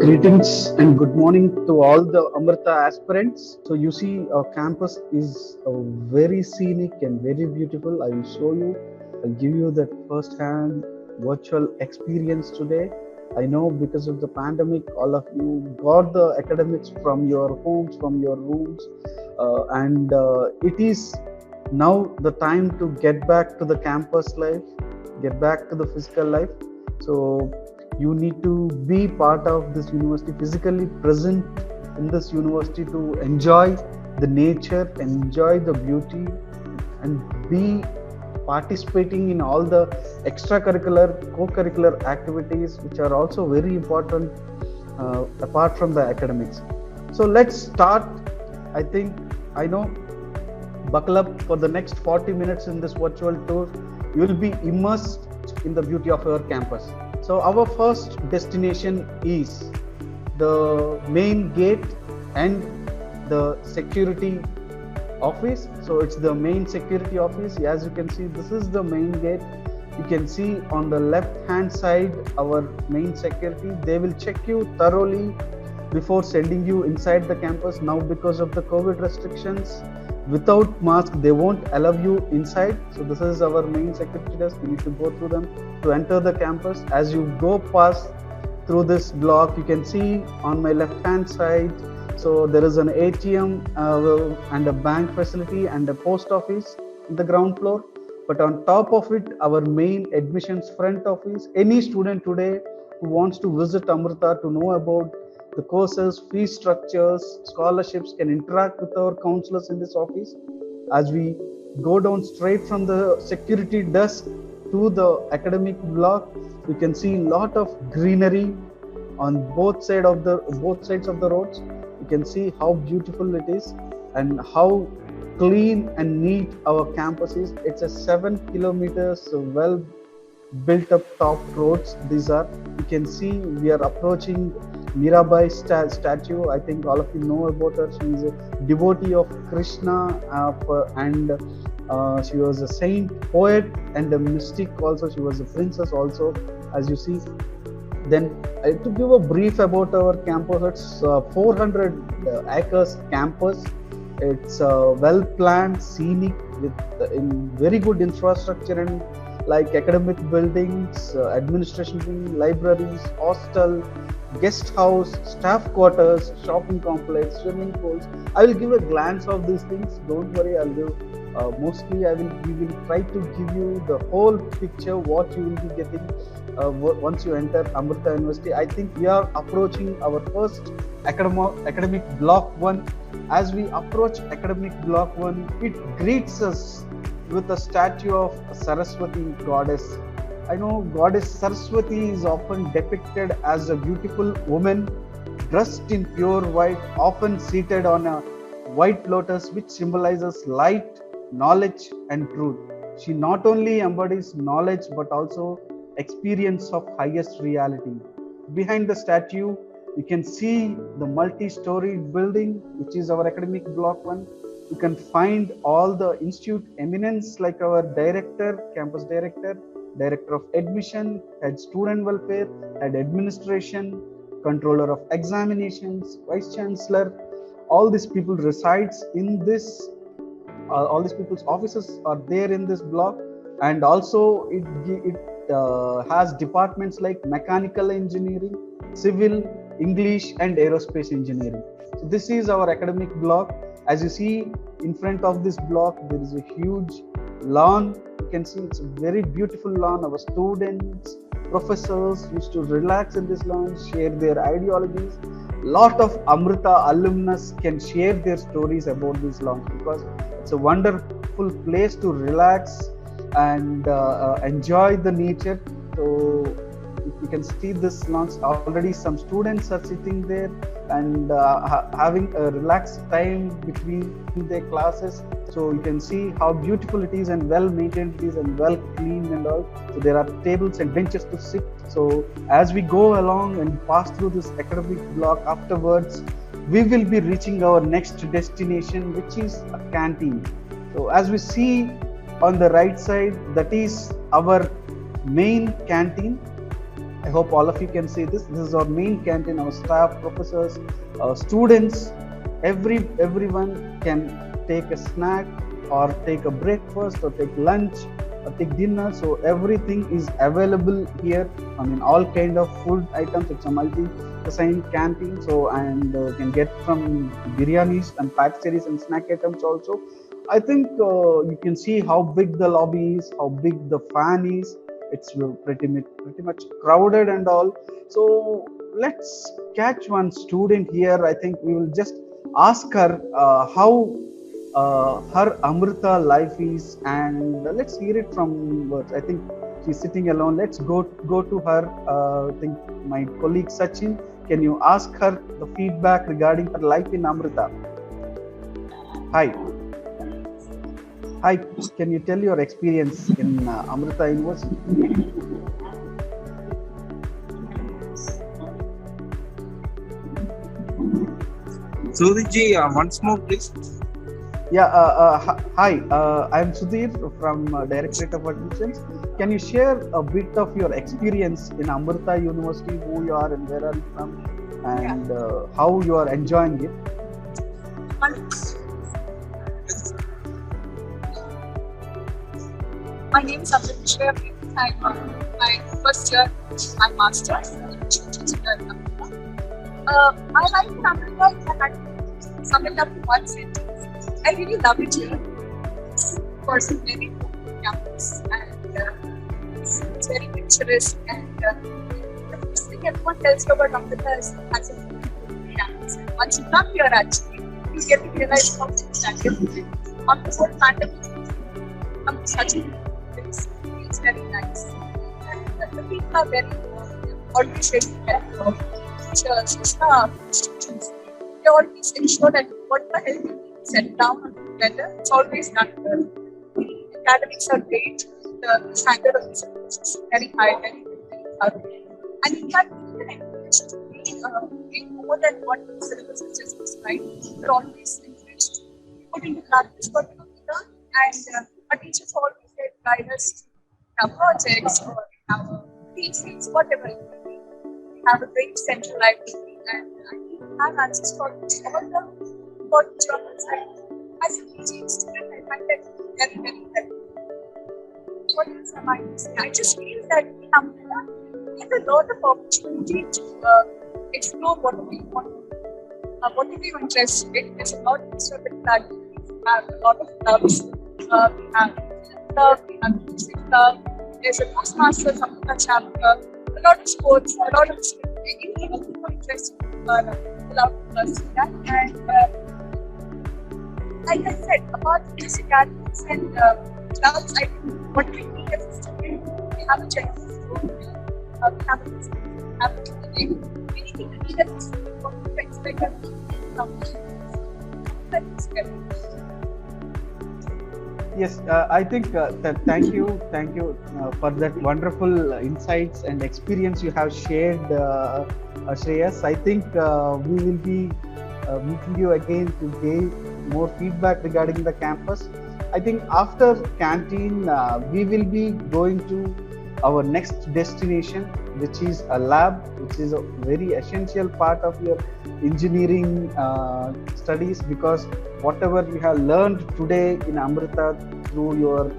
Greetings and good morning to all the Amrita aspirants. So you see our campus is very scenic and very beautiful. I will show you, I'll give you that first hand virtual experience today. I know because of the pandemic, all of you got the academics from your homes, from your rooms, and it is now the time to get back to the campus life, get back to the physical life. So you need to be part of this university, physically present in this university to enjoy the nature, enjoy the beauty, and be participating in all the extracurricular, co-curricular activities, which are also very important apart from the academics. So let's start. I know, buckle up for the next 40 minutes in this virtual tour. You will be immersed in the beauty of our campus. So our first destination is the main gate and the security office. So it's the main security office. As you can see, this is the main gate. You can see on the left hand side our main security. They will check you thoroughly before sending you inside the campus. Now because of the COVID restrictions, without mask they won't allow you inside. So this is our main security desk. You need to go through them to enter the campus. As you go past through this block, you can see on my left hand side, so there is an ATM and a bank facility and a post office in the ground floor. But on top of it, our main admissions front office. Any student today who wants to visit Amrita to know about the courses, fee structures, scholarships can interact with our counselors in this office. As we go down straight from the security desk to the academic block, you can see a lot of greenery on both sides of the roads. You can see how beautiful it is and how clean and neat our campus is. It's a 7 kilometers well built up top roads. These are, you can see we are approaching Mirabai statue. I think all of you know about her. She is a devotee of Krishna and she was a saint, poet and a mystic also. She was a princess also, as you see. Then to give a brief about our campus, it's 400 acres campus. It's well planned, scenic, with in very good infrastructure and like academic buildings, administration wing, libraries, hostel, guest house, staff quarters, shopping complex, swimming pools. I will give a glance of these things. Don't worry, I'll give. We will try to give you the whole picture what you will be getting once you enter Amrita University. I think we are approaching our first academic block 1. As we approach academic block 1, it greets us with a statue of Saraswati goddess. I know goddess Saraswati is often depicted as a beautiful woman dressed in pure white, often seated on a white lotus, which symbolizes light, knowledge and truth. She not only embodies knowledge but also experience of highest reality. Behind the statue, you can see the multi-storied building, which is our academic block 1. You can find all the institute eminence like our director, campus director, director of admission, head student welfare, head administration, controller of examinations, vice chancellor. All these people resides in this. All these people's offices are there in this block, and also it has departments like mechanical engineering, civil, English, and aerospace engineering. So this is our academic block. As you see in front of this block, there is a huge lawn. You can see it's a very beautiful lawn. Our students, professors used to relax in this lawn, share their ideologies. Lot of Amrita alumnus can share their stories about these lawns because it's a wonderful place to relax and enjoy the nature. So you can see this launch. Already some students are sitting there and having a relaxed time between their classes. So you can see how beautiful it is and well maintained it is and well cleaned and all. So there are tables and benches to sit. So as we go along and pass through this academic block, afterwards we will be reaching our next destination, which is a canteen. So as we see on the right side, that is our main canteen. I hope all of you can see this. This is our main canteen, our staff, professors, students, everyone can take a snack or take a breakfast or take lunch or take dinner. So everything is available here. I mean, all kind of food items. It's a multi-cuisine canteen. So and you can get from biryanis and pastries and snack items also. I think you can see how big the lobby is, how big the fan is. It's pretty much crowded and all. So let's catch one student here. I think we will just ask her how her Amrita life is, and let's hear it from words. I think she's sitting alone. Let's go to her. I think my colleague Sachin. Can you ask her the feedback regarding her life in Amrita? Hi. Hi, can you tell your experience in Amrita University? Sudhiji, once more, please. Yeah, hi, I'm Sudhir from Directorate of Admissions. Can you share a bit of your experience in Amrita University, who you are and where are you from, and how you are enjoying it? My name is Amrita Vishwa Vidyapeetham. I'm my first year, my master's in my life in Amrita, if I had to sum it up in one sentence, I really love it here. It's a very cool campus and it's very picturesque. And the first thing everyone tells you about Amrita is it has a beautiful campus. And once you come here, actually, you get to realize how things are different. On the whole pandemic, I'm such a place. It's very nice. And the people are very always ready to help. Teachers, staff, students, they always ensure that what the hell you need to set down on together, it's always done well. The academics are great, the standard of the syllabus is very high, very thorough. And in fact, we can encourage to be more than what the syllabus is just described. We're always encouraged to put into practice what we learn, and our teachers always guide us to have projects or have theses, whatever it may be. We have a great central library, and I have access to all the important journals. As a PG student, I find that very, very helpful. What else am I saying? I just feel that in Amrita, we have a lot of opportunity to explore what we want, what we are interested in. There's a lot of extracurricular activities. We have a lot of clubs. We have club, we have music club. There's a Toastmasters Amrita chapter. A lot of sports, a lot of even people interested in allowed to pursue that. And like I said, apart from this academics and clubs, I think what we need as a student, we have a general store, we have a business, we have a clinic. Anything we need as a student, what we expect us to do from that is very good. Yes, I think thank you for that wonderful insights and experience you have shared, Shreyas. I think we will be meeting you again to gain more feedback regarding the campus. I think after canteen, we will be going to our next destination, which is a lab, which is a very essential part of your engineering studies, because whatever you have learned today in Amrita through your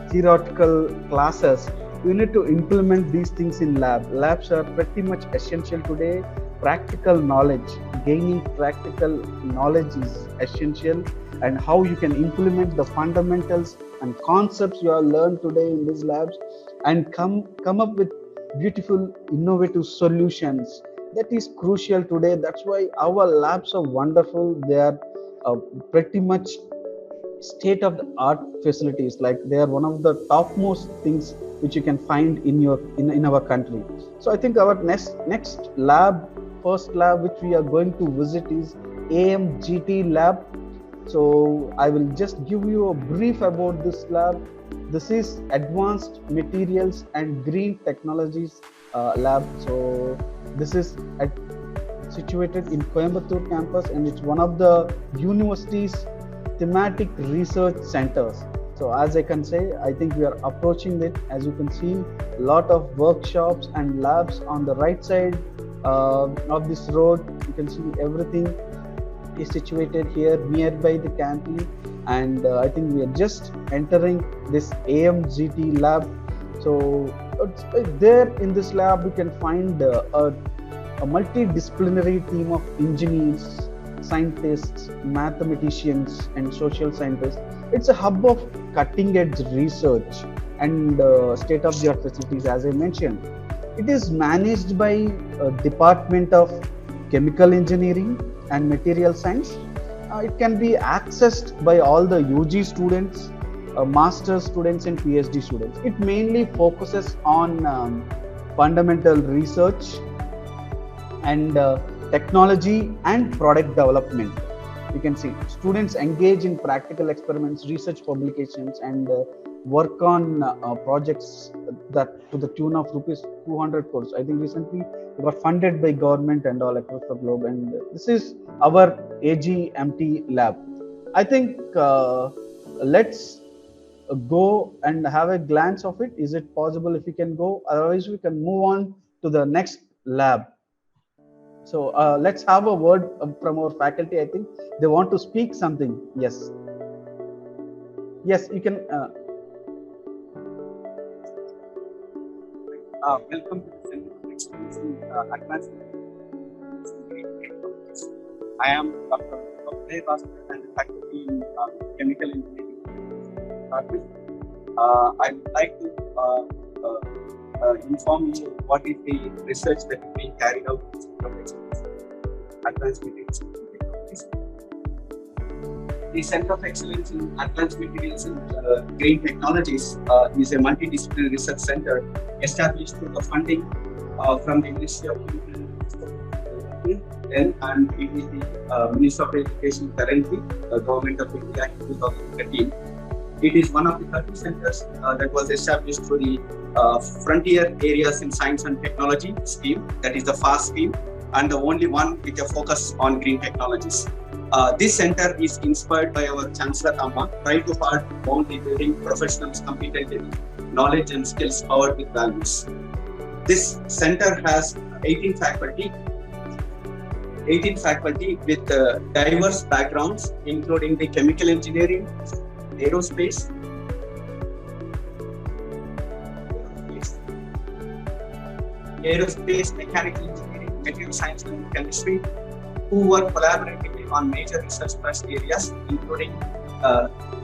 theoretical classes, you need to implement these things in lab. Labs are pretty much essential today. Practical knowledge, gaining practical knowledge is essential, and how you can implement the fundamentals and concepts you have learned today in these labs and come up with beautiful innovative solutions. That is crucial today. That's why our labs are wonderful. They are pretty much state of the art facilities. Like, they are one of the topmost things which you can find in our country. So I think our next lab, first lab which we are going to visit, is AMGT lab. So I will just give you a brief about this lab. This is Advanced Materials and Green Technologies lab. So this is situated in Coimbatore campus, and it's one of the university's thematic research centers. So as I can say, I think we are approaching it. As you can see, a lot of workshops and labs on the right side of this road. You can see everything is situated here nearby the canteen, and I think we are just entering this AMGT lab. So there in this lab we can find a multidisciplinary team of engineers, scientists, mathematicians, and social scientists. It's a hub of cutting edge research and state of the art facilities, as I mentioned. It is managed by a Department of Chemical Engineering and Material Science. It can be accessed by all the UG students, master's students, and PhD students. It mainly focuses on fundamental research and technology and product development. You can see students engage in practical experiments, research publications, and work on projects that to the tune of rupees 200 crores. I think recently we got funded by government and all across the globe, and this is our AGMT lab. I think let's go and have a glance of it. Is it possible if we can go? Otherwise, we can move on to the next lab. So let's have a word from our faculty. I think they want to speak something. Yes. Yes, you can. Welcome to the Center of Excellence in Advanced Technologies. I am Dr. Amrita Vishwa and the faculty in Chemical Engineering Department. I would like to inform you what is the research that is being carried out in the Center of Excellence in Advanced Materials and Technologies. The Center of Excellence in Advanced Materials and Green Technologies is a multidisciplinary research center established through the funding from the Ministry of Human Development, and it is the Ministry of Education currently, the Government of India in 2013. It is one of the 30 centers that was established through the Frontier Areas in Science and Technology scheme, that is the FAST scheme, and the only one with a focus on green technologies. This center is inspired by our Chancellor Amma, trying to bound the building professionals competent in knowledge and skills powered with values. This center has 18 faculty with diverse backgrounds, including the chemical engineering, aerospace, mechanical engineering, material science and chemistry, who work collaboratively on major research thrust areas, including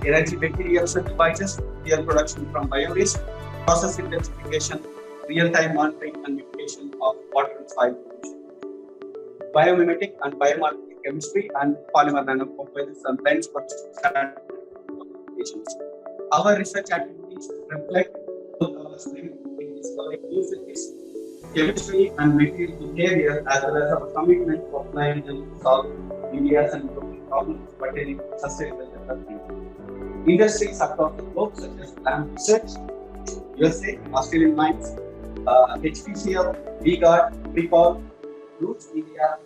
energy materials and devices, fuel production from biowaste, process intensification, real-time monitoring and mitigation of water and soil pollution, biomimetic and biomarker chemistry, and polymer nanocomposites and blends for applications. Our research activities reflect our strength in discovering new physics, chemistry, and material behavior, as well as our commitment to applying and solve India's and global problems pertaining to sustainable development. Industries across the globe, such as Lam Research, USA, Australian Mines, HPCL, VGARD, Recall, Roots India,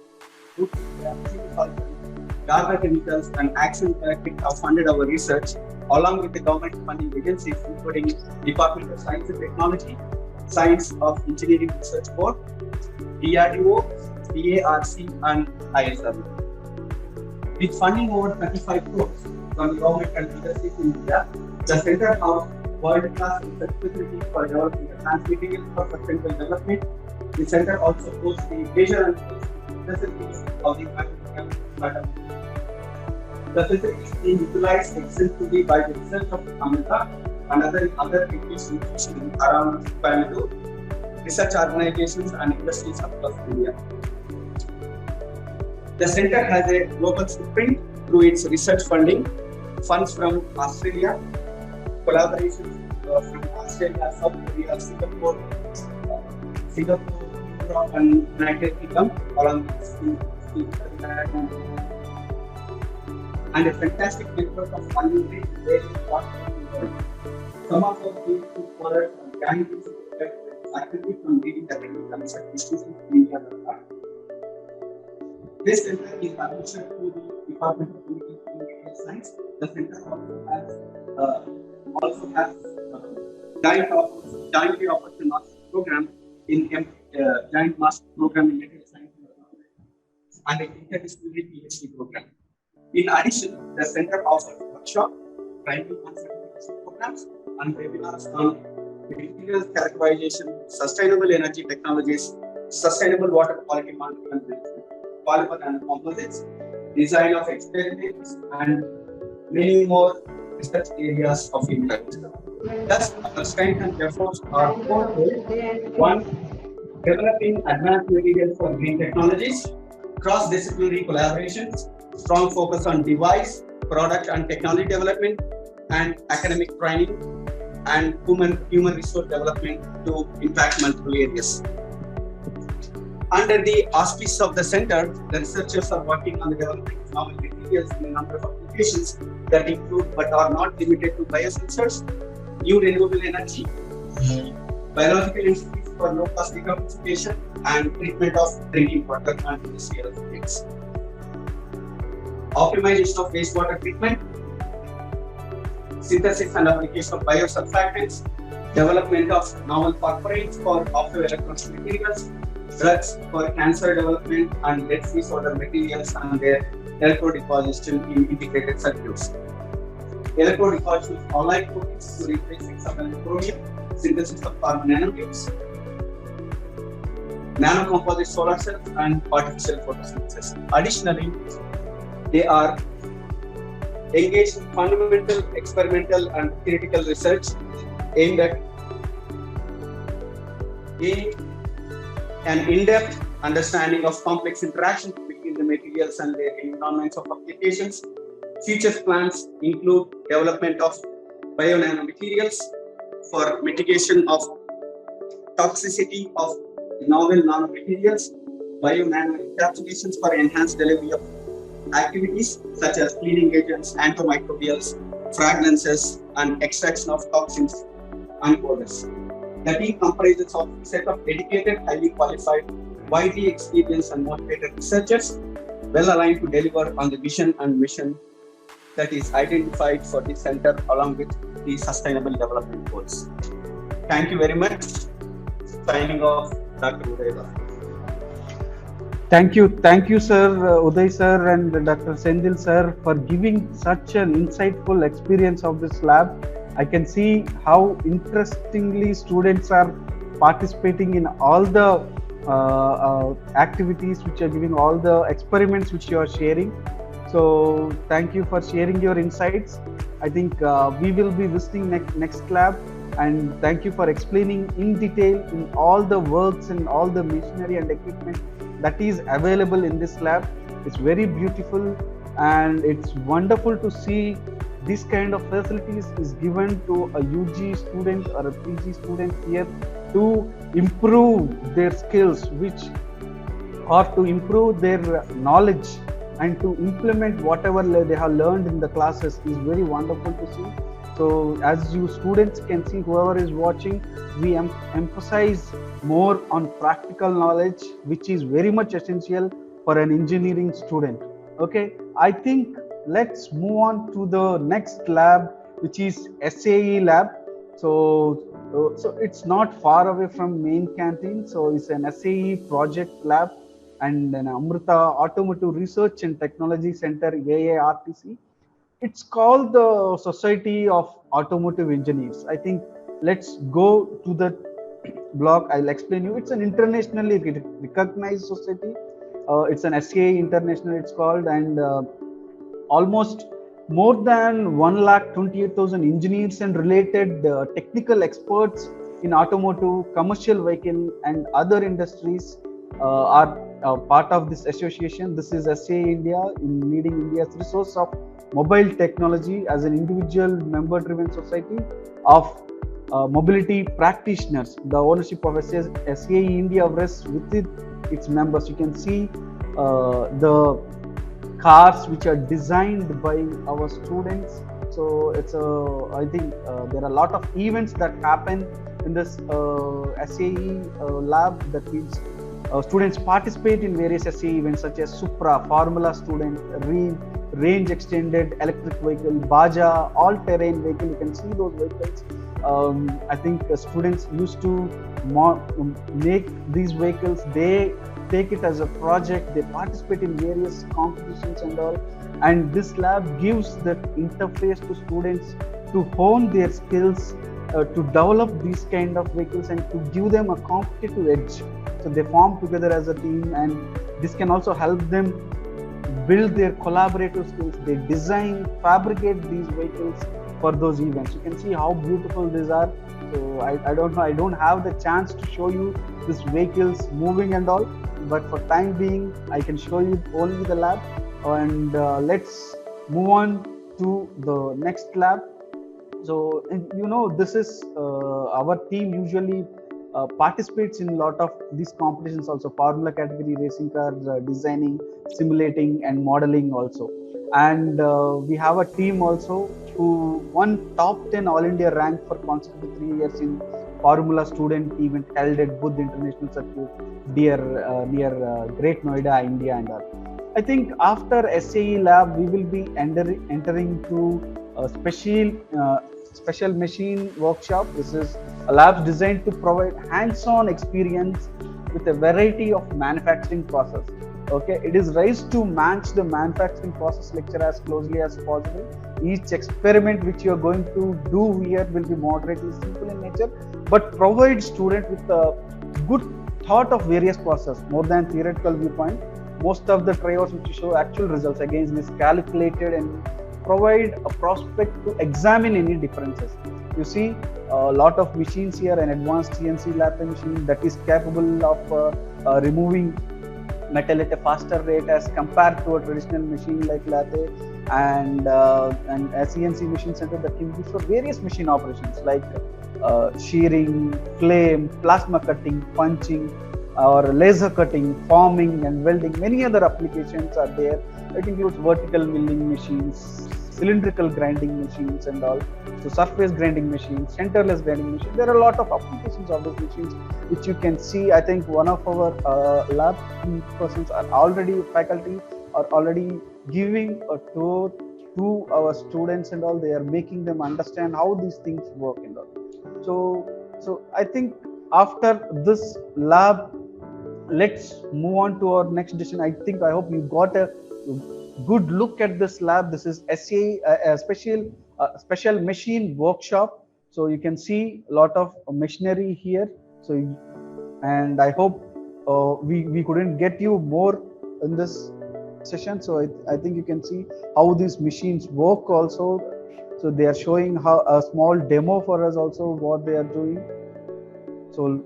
Garda Chemicals, and Action Electric have funded our research, along with the government funding agencies, including Department of Science and Technology, Science of Engineering Research Board, DRDO, DARC, and ISR. With funding over 35 crores from the government and industries in India, the center has world-class research facilities for developing advanced materials for sustainable development. The center also hosts the major and facilities of the startup. The facilities being utilized extensively by the research of Amrita and other institutions around Coimbatore, research organizations and industries across India. The center has a global footprint through its research funding, funds from Australia, collaborations from Australia, South Korea, Singapore, Europe, and United Kingdom, along with and a fantastic network of funding very important in the world. Some of our key scholars and candidates actively from leading academic research institutions in India. This center is administered through the Department of Chemical and Material Science. The center also has also have jointly offered the master program in joint master program in material science and an interdisciplinary PhD program. In addition, the center offers workshop, training and certification programs, and webinars on materials characterization, sustainable energy technologies, sustainable water quality management, polymer and composites, design of experiments, and many more research areas of interest. Thus, our strength and efforts are fourfold. One, developing advanced materials for green technologies, cross-disciplinary collaborations, strong focus on device, product and technology development, and academic training, and human resource development to impact multiple areas. Under the auspices of the center, the researchers are working on the development of novel materials in a number of applications that include but are not limited to biosensors, new renewable energy, biological institutes for low-cost decarbonization, and treatment of drinking water and industrial effluents. Optimization of wastewater treatment, synthesis and application of biosurfactants, development of novel perforates for optoelectronic materials, drugs for cancer development, and lead-free solar materials and their electrodeposition in integrated circuits. Electrodeposition of allied proteins to replace hexavalent chromium, synthesis of carbon nanotubes, nanocomposite solar cells, and artificial photosynthesis. Additionally, they are engaged in fundamental, experimental, and theoretical research aimed at an in-depth understanding of complex interactions between the materials and their environments of applications. Future plans include development of bio-nanomaterials for mitigation of toxicity of novel nanomaterials, bio-nano-encapsulations for enhanced delivery of activities such as cleaning agents, antimicrobials, fragrances, and extraction of toxins and odors. The team comprises of a set of dedicated, highly qualified, widely experienced and motivated researchers, well aligned to deliver on the vision and mission that is identified for the center along with the Sustainable Development Goals. Thank you very much. Signing off, Dr. Uday. Thank you, sir, Uday sir and Dr. Sendil sir, for giving such an insightful experience of this lab. I can see how interestingly students are participating in all the activities which are giving, all the experiments which you are sharing. So thank you for sharing your insights. I think we will be visiting next lab, and thank you for explaining in detail in all the works and all the machinery and equipment that is available in this lab. It's very beautiful, and it's wonderful to see this kind of facilities is given to a UG student or a PG student here to improve their skills, or to improve their knowledge and to implement whatever they have learned in the classes is very wonderful to see. So as you students can see, whoever is watching, we emphasize more on practical knowledge, which is very much essential for an engineering student. Okay, I think let's move on to the next lab, which is SAE lab. So it's not far away from main canteen. So it's an SAE project lab and an Amrita Automotive Research and Technology Center, AARTC. It's called the Society of Automotive Engineers. I think let's go to the blog. I'll explain you. It's an internationally recognized society. It's an SAE International, it's called, and almost more than 128,000 engineers and related technical experts in automotive, commercial vehicle, and other industries are part of this association. This is SAE India in leading India's resource of mobile technology as an individual member-driven society of mobility practitioners. The ownership of SAE India rests with its members. You can see the cars which are designed by our students. So it's I think there are a lot of events that happen in this SAE lab. That means students participate in various SAE events such as Supra, Formula Student, range extended electric vehicle, Baja, all terrain vehicle. You can see those vehicles. I think students used to make these vehicles. They take it as a project. They participate in various competitions and all. And this lab gives that interface to students to hone their skills, to develop these kind of vehicles and to give them a competitive edge. So they form together as a team, and this can also help them build their collaborative skills. They design, fabricate these vehicles for those events. You can see how beautiful these are. So I don't know, I don't have the chance to show you these vehicles moving and all, but for time being, I can show you only the lab. And let's move on to the next lab. So this is our team usually participates in a lot of these competitions also, formula category, racing cars, designing, simulating and modeling also. And we have a team also who won top 10 all India rank for consecutive 3 years in formula student event held at Buddh International Circuit near Great Noida, India. And I think after SAE lab we will be entering to a special machine workshop. This is a lab designed to provide hands-on experience with a variety of manufacturing process. Okay, it is raised to match the manufacturing process lecture as closely as possible. Each experiment which you are going to do here will be moderately simple in nature, but provide student with a good thought of various process more than theoretical viewpoint. Most of the tryouts which show actual results against this calculated and provide a prospect to examine any differences. You see a lot of machines here, an advanced CNC lathe machine that is capable of removing metal at a faster rate as compared to a traditional machine like lathe, and a CNC machine center that can be used for various machine operations like shearing, flame, plasma cutting, punching, or laser cutting, forming and welding. Many other applications are there. It includes vertical milling machines, cylindrical grinding machines and all. So surface grinding machines, centerless grinding machines. There are a lot of applications of these machines which you can see. I think one of our lab persons are already faculty are already giving a tour to our students and all. They are making them understand how these things work and all. So I think after this lab, let's move on to our next decision. I hope you got a good look at this lab. This is SAE, a special machine workshop. So you can see a lot of machinery here. So, and I hope we couldn't get you more in this session. So I think you can see how these machines work also. So they are showing how a small demo for us also what they are doing. So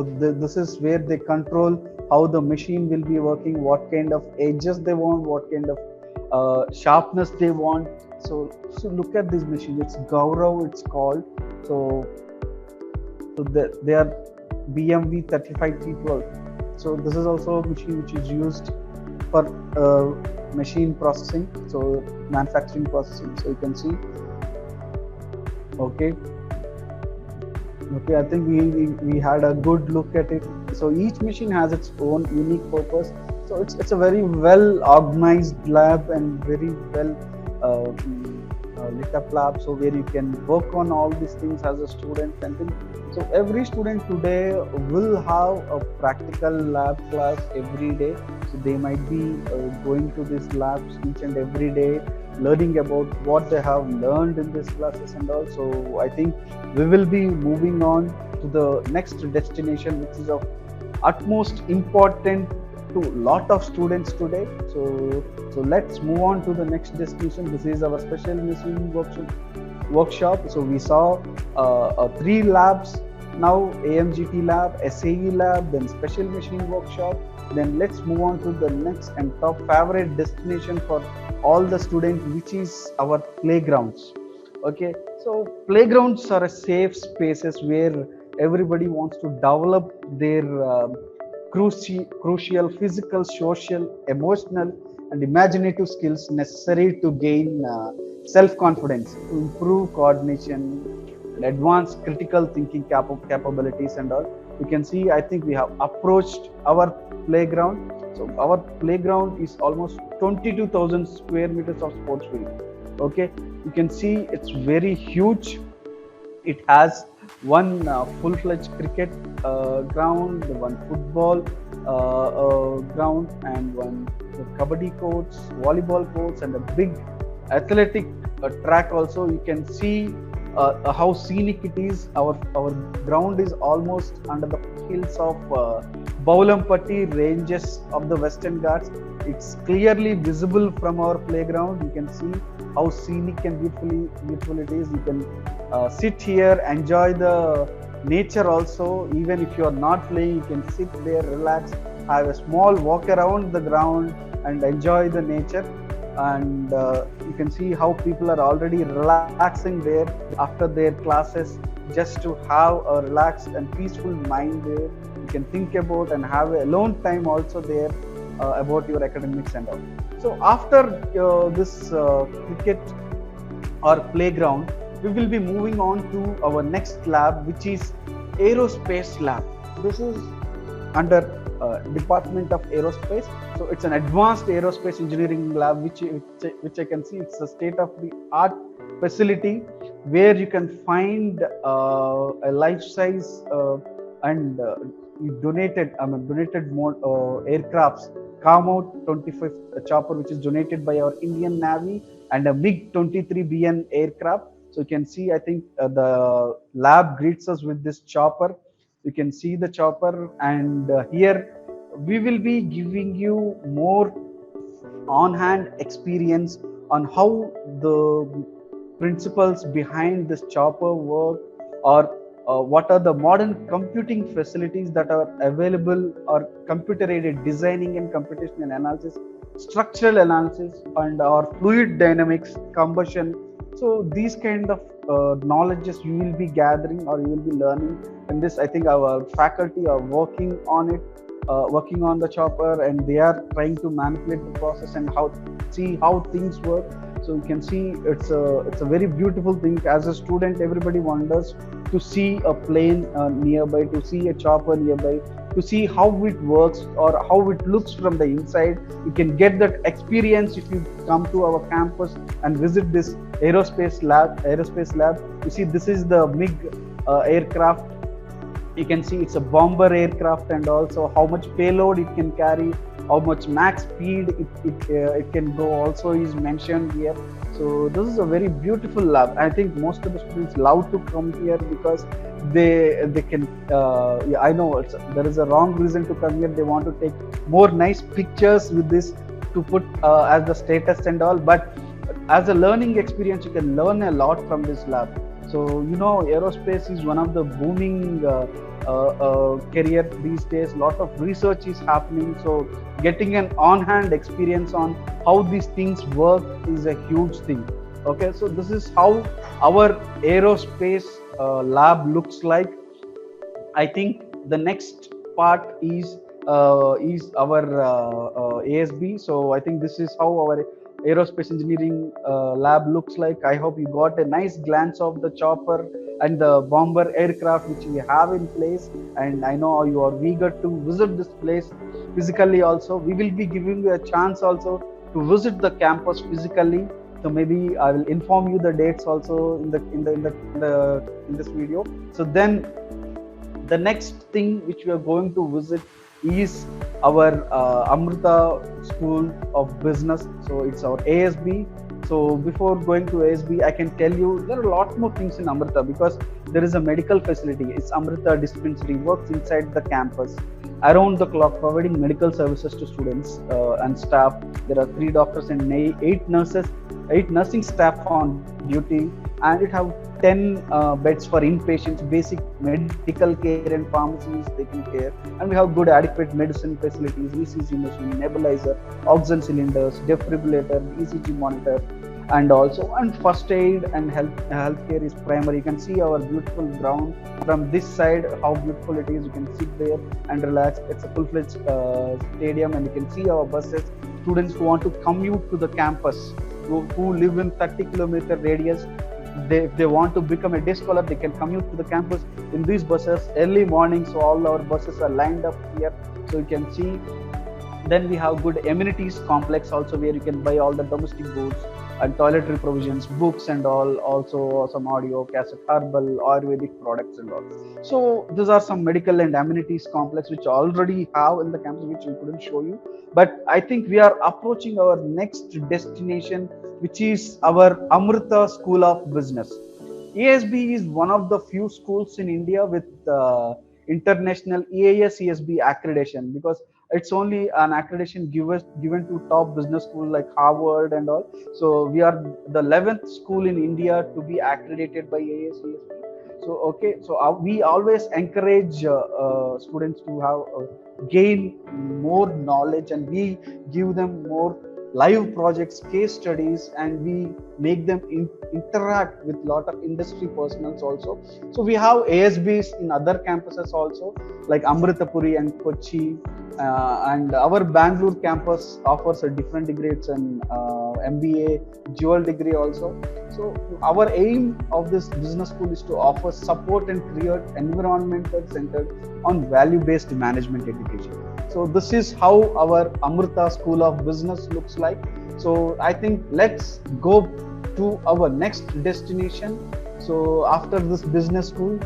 this is where they control how the machine will be working, what kind of edges they want, what kind of sharpness they want. So look at this machine. It's Gaurav, it's called. So they are BMV 35312. So this is also a machine which is used for machine processing, so manufacturing processing. So you can see. Okay, I think we had a good look at it. So each machine has its own unique purpose. So it's a very well organized lab and very well lit up lab, so where you can work on all these things as a student. And so every student today will have a practical lab class every day. So they might be going to these labs each and every day, learning about what they have learned in these classes and all. So I think we will be moving on to the next destination, which is of utmost important to a lot of students today. So let's move on to the next destination. This is our special machine workshop. So we saw 3 labs now: AMGT lab, SAE lab, then special machine workshop. Then let's move on to the next and top favorite destination for all the students, which is our playgrounds. Okay, so playgrounds are a safe spaces where everybody wants to develop their crucial physical, social, emotional and imaginative skills necessary to gain self-confidence, to improve coordination, advanced critical thinking capabilities and all. You can see, I think we have approached our playground. So our playground is almost 22,000 square meters of sports field. Okay, you can see it's very huge. It has one full-fledged cricket ground, one football ground, and one kabaddi courts, volleyball courts, and a big athletic track also. You can see how scenic it is. Our ground is almost under the hills of Baulampatti ranges of the Western Ghats. It's clearly visible from our playground. You can see how scenic and beautiful it is. You can sit here, enjoy the nature also. Even if you are not playing, you can sit there, relax, have a small walk around the ground and enjoy the nature. And you can see how people are already relaxing there after their classes, just to have a relaxed and peaceful mind there. You can think about and have a alone time also there about your academics and all. So after this cricket or playground, we will be moving on to our next lab, which is aerospace lab. This is under Department of Aerospace. So it's an advanced aerospace engineering lab, which I can see it's a state-of-the-art facility where you can find a life-size and donated aircrafts, Kamau 25th chopper, which is donated by our Indian Navy, and a MiG-23BN aircraft. So you can see, I think the lab greets us with this chopper. You can see the chopper, and here we will be giving you more on-hand experience on how the principles behind this chopper work, or what are the modern computing facilities that are available, or computer-aided designing and computational analysis, structural analysis, and our fluid dynamics, combustion. So these kind of knowledges you will be gathering or you will be learning. And this, I think our faculty are working on it, working on the chopper, and they are trying to manipulate the process and see how things work. So you can see it's a very beautiful thing. As a student, everybody wonders to see a plane nearby, to see a chopper nearby, to see how it works or how it looks from the inside. You can get that experience if you come to our campus and visit this aerospace lab. You see, this is the MiG aircraft. You can see it's a bomber aircraft, and also how much payload it can carry, how much max speed it can go also is mentioned here. So this is a very beautiful lab. I think most of the students love to come here because they can. I know there is a wrong reason to come here. They want to take more nice pictures with this to put as the status and all. But as a learning experience, you can learn a lot from this lab. So aerospace is one of the booming career these days. Lot of research is happening. So getting an on-hand experience on how these things work is a huge thing. Okay, so this is how our aerospace lab looks like. I think the next part is our ASB. So I think this is how our aerospace engineering lab looks like. I hope you got a nice glance of the chopper and the bomber aircraft which we have in place, and I know you are eager to visit this place physically also. We will be giving you a chance also to visit the campus physically. So maybe I will inform you the dates also in this video. So then the next thing which we are going to visit is our Amrita School of Business. So it's our ASB. So before going to ASB, I can tell you there are a lot more things in Amrita because there is a medical facility. It's Amrita Dispensary, works inside the campus around the clock, providing medical services to students and staff. There are 3 doctors and 8 nursing staff on duty, and it have 10 beds for inpatients, basic medical care and pharmacies taking care. And we have good adequate medicine facilities, ECG machine, nebulizer, oxygen cylinders, defibrillator, ECG monitor, and first aid and healthcare is primary. You can see our beautiful ground from this side, how beautiful it is. You can sit there and relax. It's a full-fledged stadium, and you can see our buses. Students who want to commute to the campus, who live in 30-kilometer radius, if they want to become a day scholar, they can commute to the campus in these buses early morning. So all our buses are lined up here, so you can see. Then we have good amenities complex also, where you can buy all the domestic goods and toiletry provisions, books and all, also some audio cassette, herbal, ayurvedic products and all. So these are some medical and amenities complex which already have in the campus, which we couldn't show you. But I think we are approaching our next destination, which is our Amrita School of Business. ASB is one of the few schools in India with international EAS ESB accreditation, because it's only an accreditation given to top business schools like Harvard and all. So we are the 11th school in India to be accredited by EAS ESB. So okay, so we always encourage students to have gain more knowledge, and we give them more live projects, case studies, and we make them interact with lot of industry personals also. So we have ASBs in other campuses also, like Amritapuri and Kochi, and our Bangalore campus offers a different degrees and MBA dual degree also. So our aim of this business school is to offer support and create environmental centered on value-based management education. So this is how our Amrita School of Business looks like. So I think let's go to our next destination. So after this business school,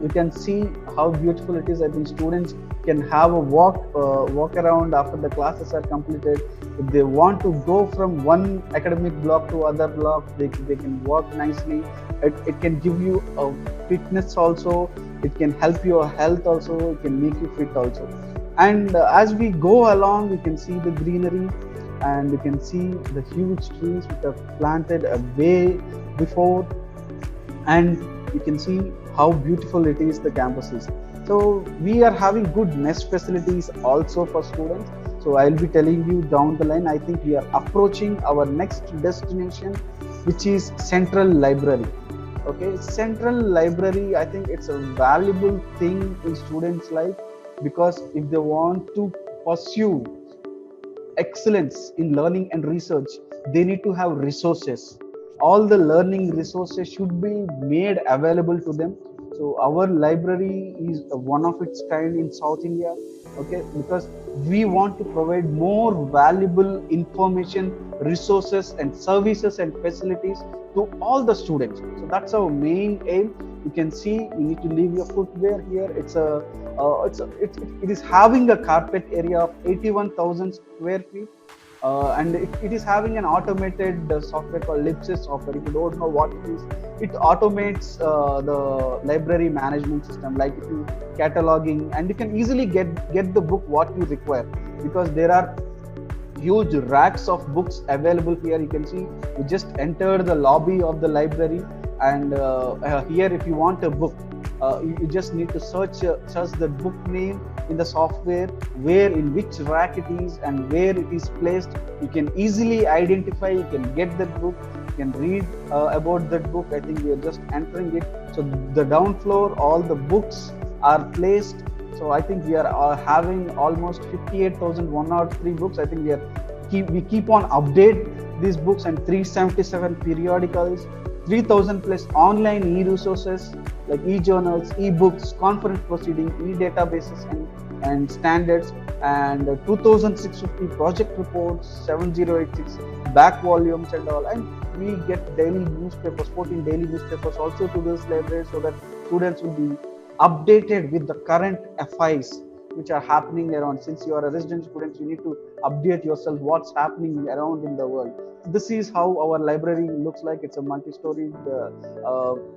you can see how beautiful it is. I think students can have a walk around after the classes are completed. If they want to go from one academic block to other block, they can walk nicely. It can give you a fitness also. It can help your health also. It can make you fit also. And as we go along, we can see the greenery, and you can see the huge trees which are planted a way before, and you can see how beautiful it is, the campus is. So we are having good nest facilities also for students. So I'll be telling you down the line. I think we are approaching our next destination, which is Central Library. Okay, Central Library, I think it's a valuable thing in students' life, because if they want to pursue excellence in learning and research, they need to have resources. All the learning resources should be made available to them. So our library is one of its kind in South India, okay, because we want to provide more valuable information, resources and services and facilities to all the students. So that's our main aim. You can see you need to leave your footwear here. It is having a carpet area of 81,000 square feet. And it is having an automated software called Lipsys software. If you don't know what it is, it automates the library management system, like if you cataloging, and you can easily get the book what you require, because there are huge racks of books available here. You can see you just enter the lobby of the library, and here if you want a book, you just need to search the book name in the software, where in which rack it is and where it is placed. You can easily identify, you can get that book, you can read about that book. I think we are just entering it. So the down floor, all the books are placed. So I think we are having almost 58,103 books. I think we keep on update these books, and 377 periodicals, 3,000 plus online e-resources like e-journals, e-books, conference proceedings, e-databases and standards, and 2,650 project reports, 7,086 back volumes and all. And we get daily newspapers, 14 daily newspapers also to this library, so that students will be updated with the current FIs which are happening around. Since you are a resident student, you need to update yourself what's happening around in the world. This is how our library looks like. It's a multi-story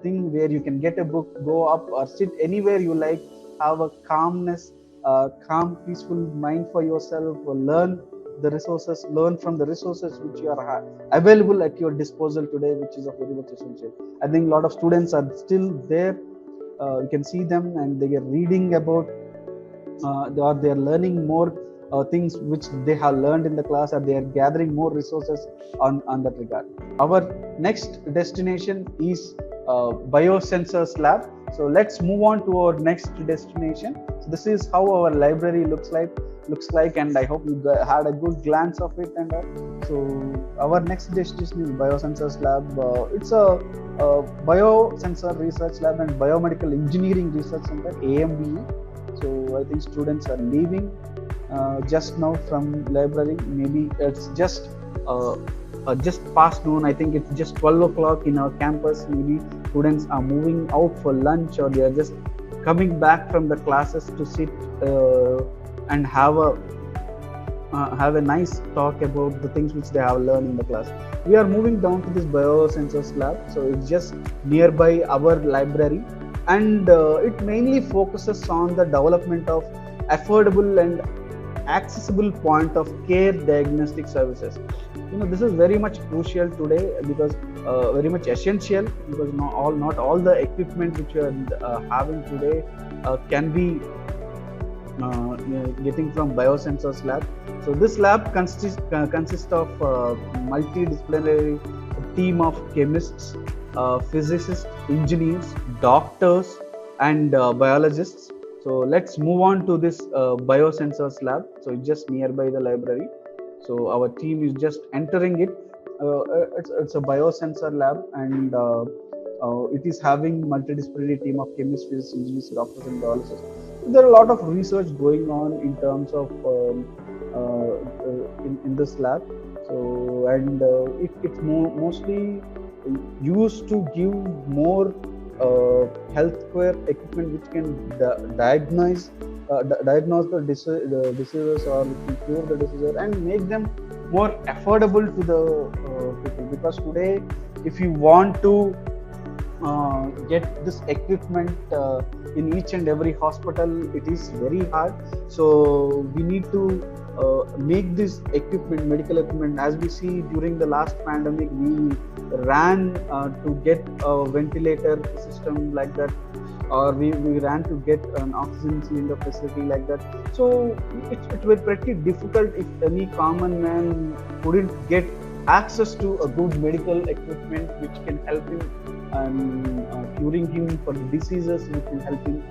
thing where you can get a book, go up or sit anywhere you like, have a calmness, calm, peaceful mind for yourself, or learn from the resources which are available at your disposal today, which is of very much essential. I think a lot of students are still there. You can see them, and they are reading about, they are learning more things which they have learned in the class, or they are gathering more resources on that regard. Our next destination is biosensors lab. So let's move on to our next destination. So this is how our library looks like, and I hope you had a good glance of it. And so our next destination is biosensors lab. It's a biosensor research lab and biomedical engineering research center, AMBE. So I think students are leaving just now from library. Maybe it's just past noon. I think it's just 12 o'clock in our campus. Maybe students are moving out for lunch, or they are just coming back from the classes to sit and have a nice talk about the things which they have learned in the class. We are moving down to this biosensors lab, so it's just nearby our library, and it mainly focuses on the development of affordable and accessible point of care diagnostic services. This is very much crucial today, because very much essential, because not all the equipment which we are having today can be getting from biosensors lab. So this lab consists of multidisciplinary team of chemists, physicists, engineers, doctors, and biologists. So let's move on to this biosensors lab. So it's just nearby the library. So our team is just entering it. It's a biosensor lab, and it is having multidisciplinary team of chemists, physicists, engineers, doctors, and biologists. There are a lot of research going on in terms of in this lab. So and it's mostly used to give more healthcare equipment which can diagnose the diseases, or cure the diseases, and make them more affordable to the people. Because today, if you want to get this equipment in each and every hospital, it is very hard. So we need to make this medical equipment. As we see during the last pandemic, we ran to get a ventilator system like that, or we ran to get an oxygen cylinder facility like that. So it was pretty difficult if any common man couldn't get access to a good medical equipment which can help him and curing him for diseases, which can help him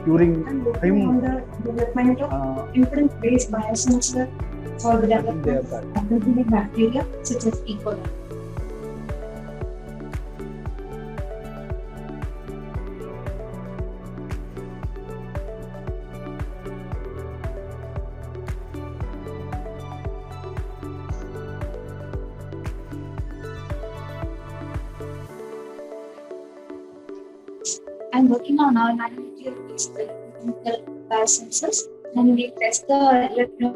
curing him. On the development of impedance-based biosensor for the development of pathogenic bacteria such as E. coli. I'm working on our nanomaterial biosensors, and we test the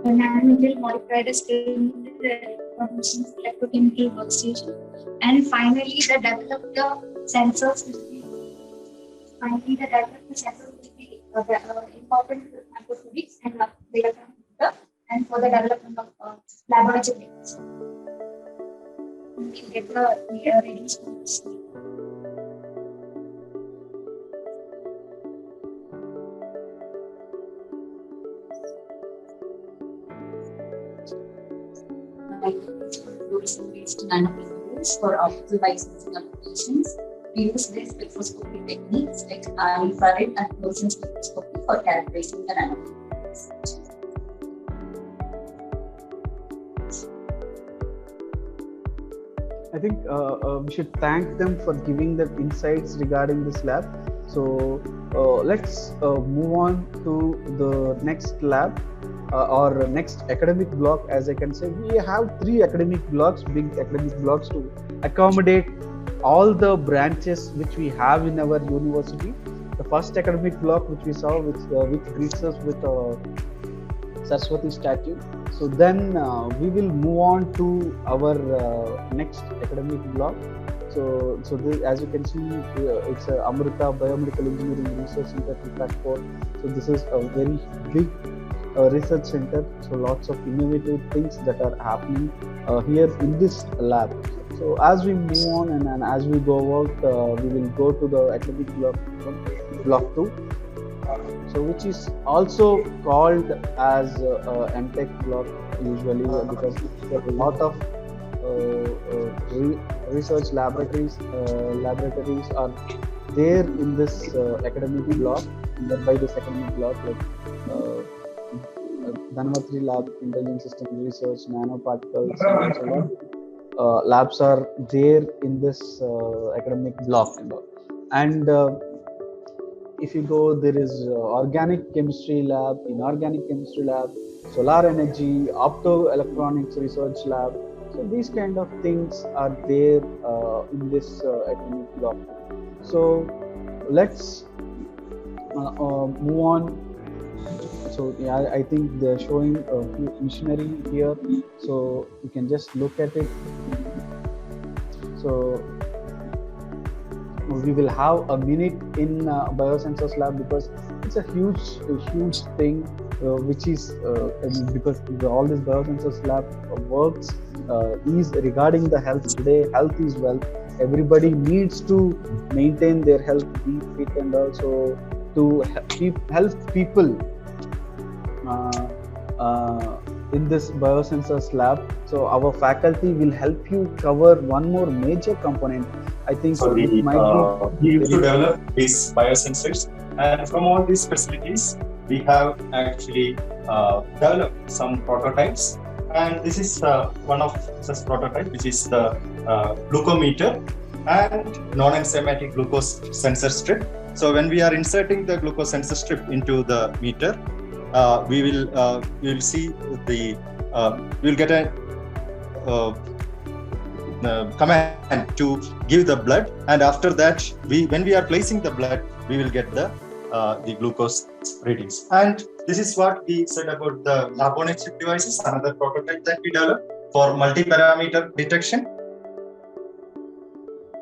nanomaterial modified electrochemical workstation, and finally the developed sensors will be important to microfluidics and for the development of laboratory techniques. We get the readings from this. Fluorescent-based nanomaterials for optical licensing applications. We use this spectroscopy techniques like infrared and fluorescent spectroscopy for calculating the nanomaterials. I think we should thank them for giving the insights regarding this lab. So let's move on to the next lab. Or next academic block, as I can say. We have 3 academic blocks, big academic blocks, to accommodate all the branches which we have in our university. The first academic block which we saw, which greets us with Saraswati statue. So then we will move on to our next academic block. So this, as you can see, it's a Amrita Biomedical Engineering Research Center, 4. So this is a very big research center. So lots of innovative things that are happening here in this lab. So as we move on and as we go out, we will go to the academic block 2. So which is also called as MTech block usually, because there are a lot of research laboratories are there in this academic block, nearby this academic block, like Dhanvatri Lab, Intelligent System Research, Nanoparticles, and so on. Labs are there in this academic block and all. And if you go, there is organic chemistry lab, inorganic chemistry lab, solar energy, optoelectronics research lab. So these kind of things are there in this academic block. So let's move on. So yeah, I think they're showing a missionary here, so you can just look at it. So we will have a minute in biosensors lab, because it's a huge thing, which is because all this biosensors lab works is regarding the health. Today health is wealth. Everybody needs to maintain their health, be fit, and also to help people in this biosensors lab. So our faculty will help you cover one more major component. I think so we used to develop these biosensors, and from all these facilities we have actually developed some prototypes, and this is one of such prototype, which is the glucometer and non-enzymatic glucose sensor strip. So when we are inserting the glucose sensor strip into the meter, we will see the we will get a command to give the blood, and after that when we are placing the blood, we will get the glucose readings. And this is what we said about the lab-on-a-chip devices, another prototype that we developed for multi-parameter detection.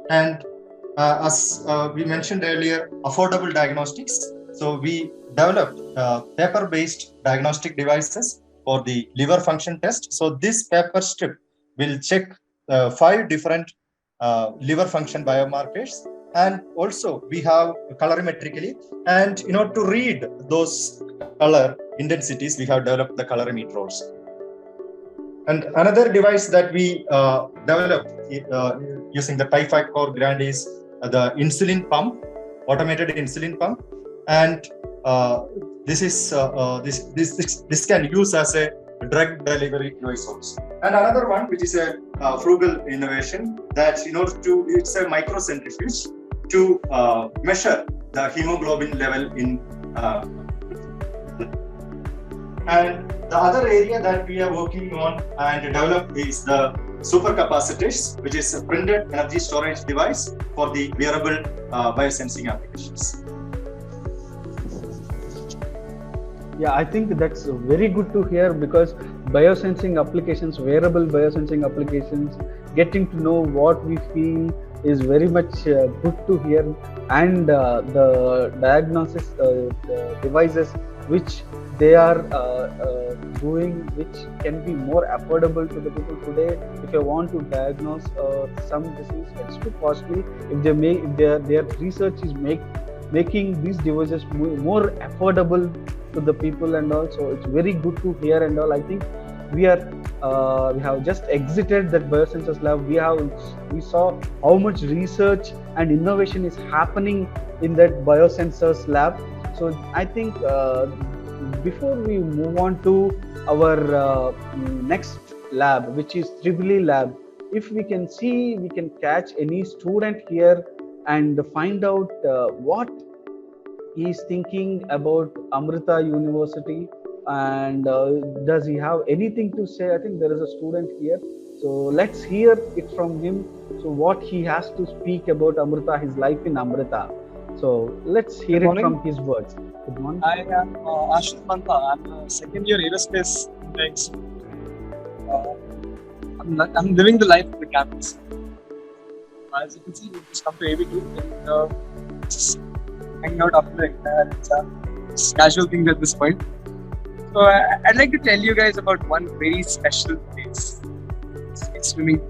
And as we mentioned earlier, affordable diagnostics. So we developed paper-based diagnostic devices for the liver function test. So this paper strip will check 5 different liver function biomarkers, and also we have colorimetrically, and to read those color intensities, we have developed the colorimeter also. And another device that we developed using the Typhi core grand is the insulin pump, automated insulin pump, and this is this can use as a drug delivery device also. And another one, which is a frugal innovation, that in order to, it's a microcentrifuge to measure the hemoglobin level in and the other area that we are working on and develop is the supercapacitors, which is a printed energy storage device for the wearable biosensing applications. Yeah, I think that's very good to hear, because biosensing applications, wearable biosensing applications, getting to know what we feel is very much good to hear. And the diagnosis the devices which they are doing, which can be more affordable to the people today. If you want to diagnose some disease, it's too costly. If their research is making these devices more affordable to the people, and also it's very good to hear and all. I think we have just exited that biosensors lab. We saw how much research and innovation is happening in that biosensors lab. So I think before we move on to our next lab, which is Tribly lab, if we can see, we can catch any student here and find out what he is thinking about Amrita University, and does he have anything to say. I think there is a student here, so let's hear it from him. So what he has to speak about Amrita, his life in Amrita. So let's hear it from his words. Good morning. I am Ashraf Panta. I'm a second year aerospace engineering. I'm living the life of the campus. As you can see, we just come to AV2 and just hanging out after the entire exam. It's casual things at this point. So I'd like to tell you guys about one very special place. It's swimming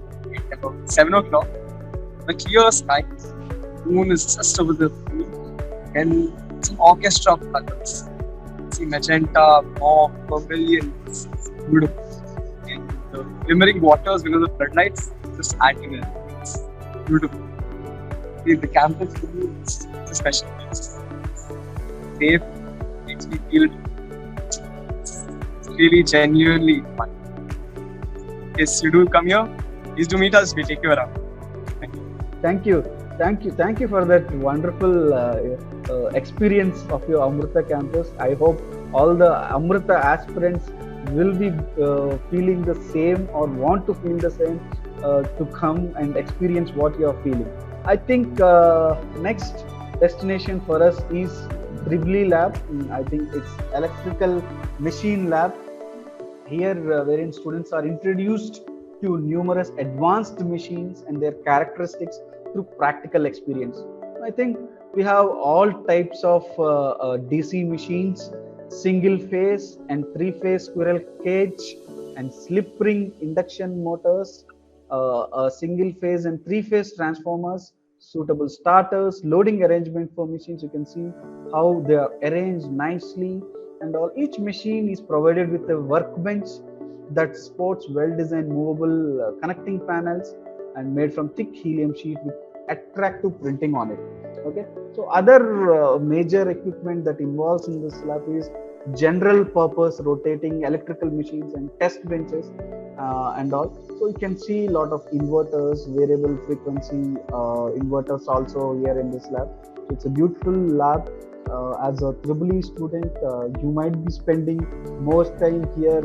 at about 7 o'clock. The clear sky, moon is just over the pool, and it's an orchestra of colors. See magenta, mauve, vermilion, it's beautiful. And the glimmering waters, the floodlights, just adding it. It's beautiful. The campus to me is a special place. Safe, makes me feel really genuinely fun. Yes, you do come here. Please do meet us. We take you around. Thank you. Thank you, thank you for that wonderful experience of your Amrita campus. I hope all the Amrita aspirants will be feeling the same or want to feel the same to come and experience what you are feeling. I think next destination for us is Tribly Lab. I think it's electrical machine lab here, wherein students are introduced to numerous advanced machines and their characteristics through practical experience. I think we have all types of DC machines, single phase and three phase squirrel cage, and slip ring induction motors, single phase and three phase transformers, suitable starters, loading arrangement for machines. You can see how they are arranged nicely, and all. Each machine is provided with a workbench that sports well-designed movable connecting panels and made from thick helium sheet with attractive printing on it. Okay, so other major equipment that involves in this lab is general purpose rotating electrical machines and test benches and all. So you can see a lot of inverters, variable frequency inverters also here in this lab. So it's a beautiful lab. As a triple E student, you might be spending most time here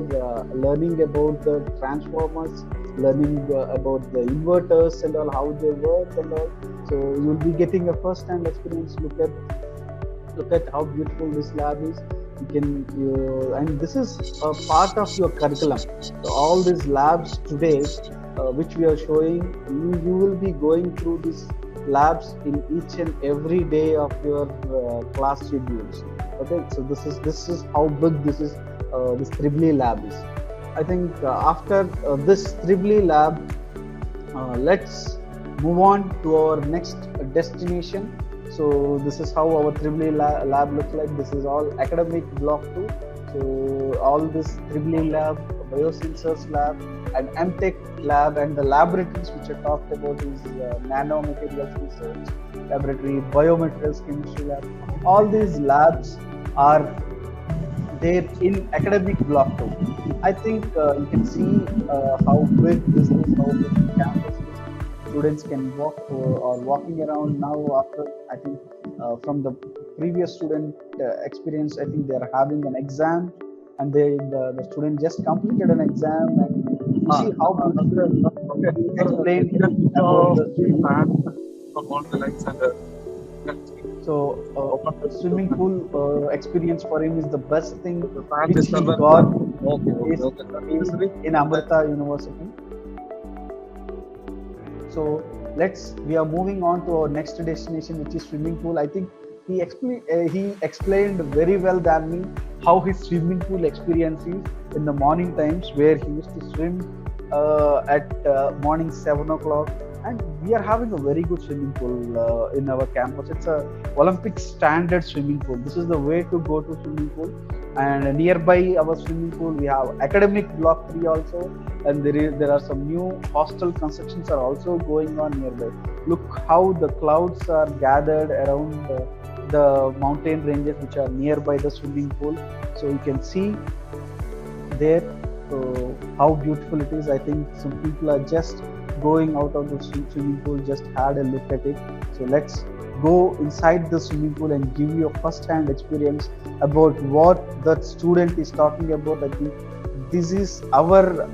learning about the transformers, learning about the inverters and all, how they work and all. So you'll be getting a first-hand experience. Look at how beautiful this lab is. You can and this is a part of your curriculum. So all these labs today, which we are showing, you will be going through these labs in each and every day of your class schedules. Okay, so this is how big this Tribly lab is. I think after this Tribly lab, let's move on to our next destination. So this is how our Tribly lab looks like. This is all academic block 2. So all this Tribly lab, biosensors lab, and MTech lab, and the laboratories which I talked about is nanomaterials research laboratory, biomaterials chemistry lab. All these labs are there in academic block 2. I think you can see how big this is, how big the campus is. Students can walk or walking around now after, I think from the previous student experience, I think they are having an exam, and the student just completed an exam, and you see how beautiful he explained about the From all the lights and the so swimming pool experience for him is the best thing which he got is in Amrita University. So we are moving on to our next destination, which is swimming pool. I think he explained very well than me how his swimming pool experience is in the morning times, where he used to swim at morning 7 o'clock. And we are having a very good swimming pool in our campus. It's a Olympic standard swimming pool. This is the way to go to swimming pool. And nearby our swimming pool, we have academic block 3 also, and there are some new hostel constructions are also going on nearby. Look how the clouds are gathered around the mountain ranges which are nearby the swimming pool. So you can see there how beautiful it is. I think some people are just going out of the swimming pool, just had a look at it. So let's go inside the swimming pool and give you a first-hand experience about what that student is talking about. I think this is our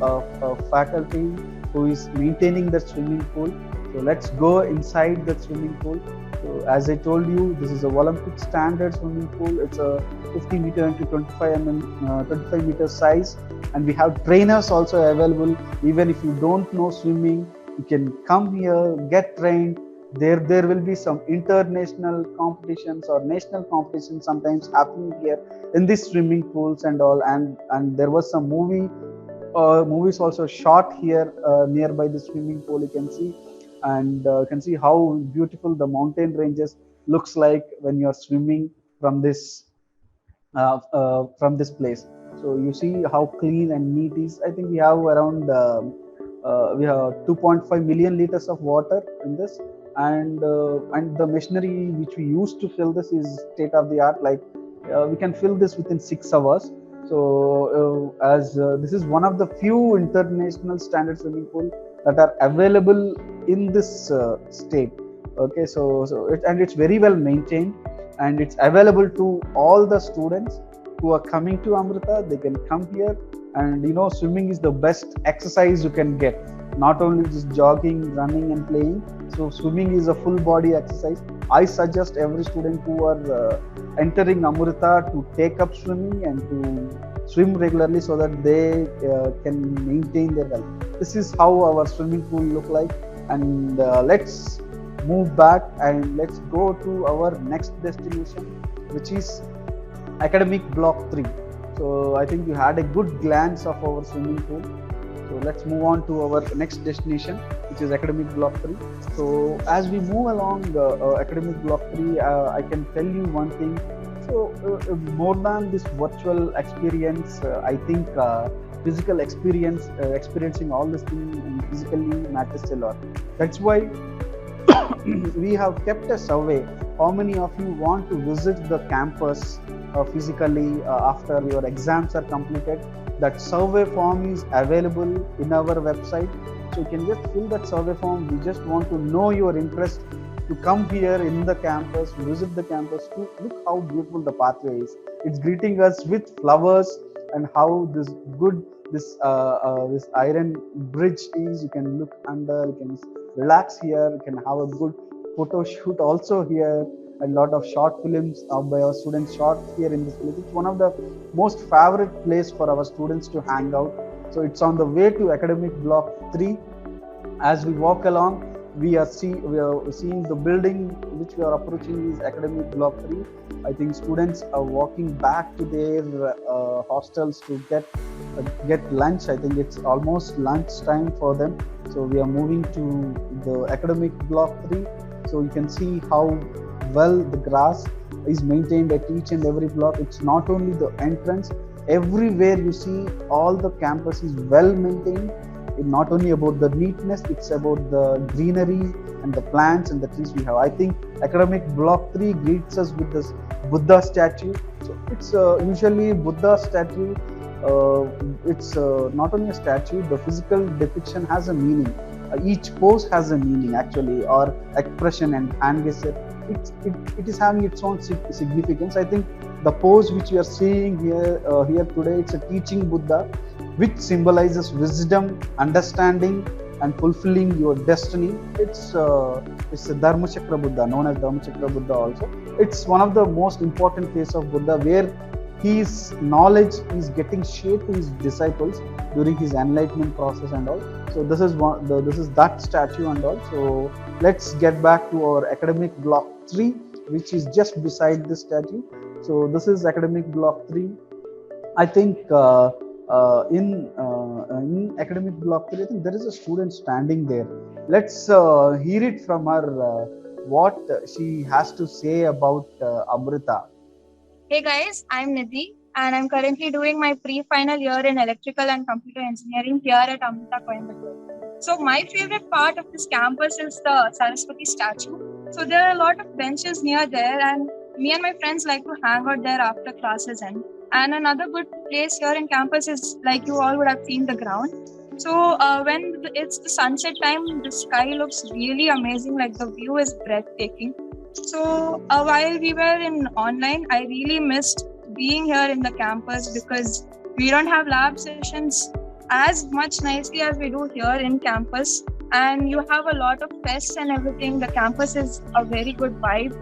faculty who is maintaining the swimming pool. So let's go inside the swimming pool. So as I told you, this is a Olympic standard swimming pool. It's a 50 meter into 25 meter size, and we have trainers also available. Even if you don't know swimming, you can come here, get trained. There will be some international competitions or national competitions sometimes happening here in these swimming pools and all. And there was some movies also shot here nearby the swimming pool. You can see, and you can see how beautiful the mountain ranges looks like when you are swimming from this place. So you see how clean and neat is. I think we have around we have 2.5 million liters of water in this, and the machinery which we use to fill this is state of the art. Like we can fill this within 6 hours. So as this is one of the few international standard swimming pool that are available in this state. Okay, and it's very well maintained, and it's available to all the students who are coming to Amrita. They can come here, and swimming is the best exercise you can get. Not only just jogging, running, and playing. So swimming is a full body exercise. I suggest every student who are entering Amrita to take up swimming and to swim regularly so that they can maintain their health. This is how our swimming pool look like. And let's move back and let's go to our next destination, which is academic block 3. So I think you had a good glance of our swimming pool. So let's move on to our next destination, which is academic block 3. So as we move along academic block 3, I can tell you one thing. So more than this virtual experience, I think physical experience, experiencing all this thing physically matters a lot. That's why we have kept a survey. How many of you want to visit the campus physically after your exams are completed? That survey form is available in our website. So you can just fill that survey form. We just want to know your interest to come here in the campus, visit the campus, to look how beautiful the pathway is. It's greeting us with flowers, and how this iron bridge is. You can look under, you can relax here, you can have a good photo shoot also here. A lot of short films by our students shot here in this place. It's one of the most favorite place for our students to hang out. So it's on the way to academic block 3. As we walk along, we are seeing the building which we are approaching is academic block 3. I think students are walking back to their hostels to get lunch. I think it's almost lunch time for them. So we are moving to the academic block 3. So you can see how well the grass is maintained at each and every block. It's not only the entrance, everywhere you see all the campus is well maintained. It's not only about the neatness, it's about the greenery and the plants and the trees we have. I think academic block 3 greets us with this Buddha statue. So it's usually Buddha statue. It's not only a statue, the physical depiction has a meaning. Each pose has a meaning actually, or expression and hand gesture. It is having its own significance. I think the pose which we are seeing here today, it's a teaching Buddha, which symbolizes wisdom, understanding, and fulfilling your destiny. It's a Dharmachakra Buddha, known as Dharmachakra Buddha also. It's one of the most important face of Buddha, where his knowledge is getting shared to his disciples during his enlightenment process and all. So this is that statue and all. So let's get back to our academic block 3, which is just beside this statue. So this is academic block 3. I think in academic block 3, I think there is a student standing there. Let's hear it from her, what she has to say about Amrita. Hey guys, I'm Nidhi, and I'm currently doing my pre-final year in electrical and computer engineering here at Amrita, Coimbatore. So my favorite part of this campus is the Saraswati statue. So there are a lot of benches near there, and me and my friends like to hang out there after classes end. And another good place here in campus is, like you all would have seen, the ground. So when it's the sunset time, the sky looks really amazing, like the view is breathtaking. So while we were in online, I really missed being here in the campus, because we don't have lab sessions as much nicely as we do here in campus, and you have a lot of fests and everything. The campus is a very good vibe.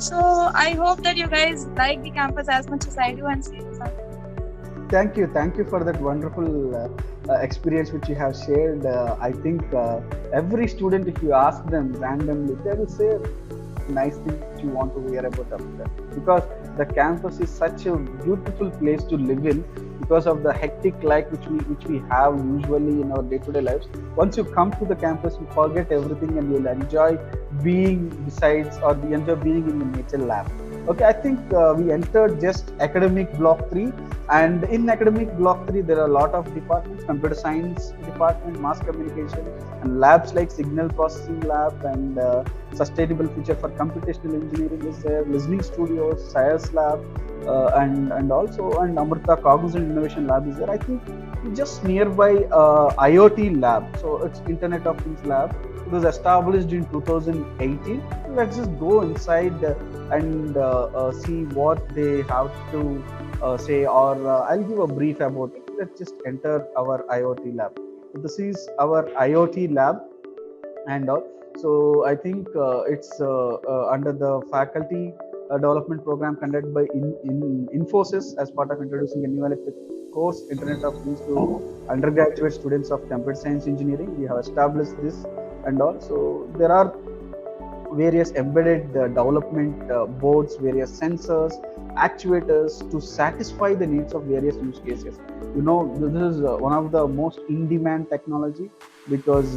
So I hope that you guys like the campus as much as I do, and see you soon. Thank you for that wonderful experience which you have shared. I think every student, if you ask them randomly, they will say nice things you want to hear about Amrita, because the campus is such a beautiful place to live in, because of the hectic life which we have usually in our day-to-day lives. Once you come to the campus, you forget everything and you'll enjoy being in the nature lab. Okay, I think we entered just academic block 3. And in academic block 3, there are a lot of departments: computer science department, mass communication, and labs like signal processing lab and sustainable future for computational engineering is there. Listening studios, science lab, and also and Amrita Cognizant Innovation Lab is there. I think just nearby IoT lab. So it's Internet of Things lab. It was established in 2018. Let's just go inside and see what they have to say, or I'll give a brief about it. Let's just enter our IoT lab. So this is our IoT lab, and so I think it's under the faculty development program conducted by Infosys as part of introducing a new electric course, Internet of Things, to undergraduate students of computer science engineering. We have established this, and also there are various embedded development boards, various sensors, actuators to satisfy the needs of various use cases. This is one of the most in-demand technology, because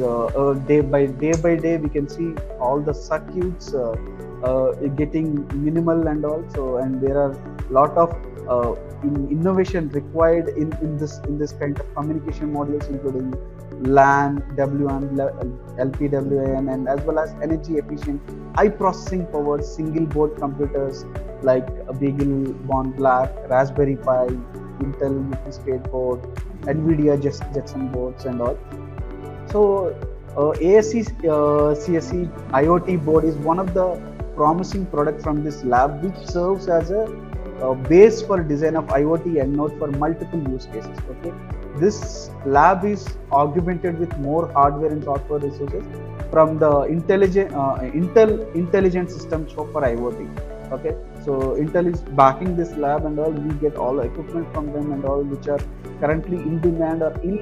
day by day we can see all the circuits getting minimal, and also, and there are a lot of innovation required in this kind of communication modules, including LAN, WAN, LPWAN, and as well as energy efficient, high processing powered single board computers like Beagle Born Black, Raspberry Pi, Intel multi-state board, NVIDIA Jetson boards, and all. So ASC CSE IoT board is one of the promising products from this lab, which serves as a base for design of IoT end node for multiple use cases. Okay, this lab is augmented with more hardware and software resources from the Intel intelligent systems for IoT. Okay, so Intel is backing this lab, and all we get all the equipment from them, and all which are currently in demand or in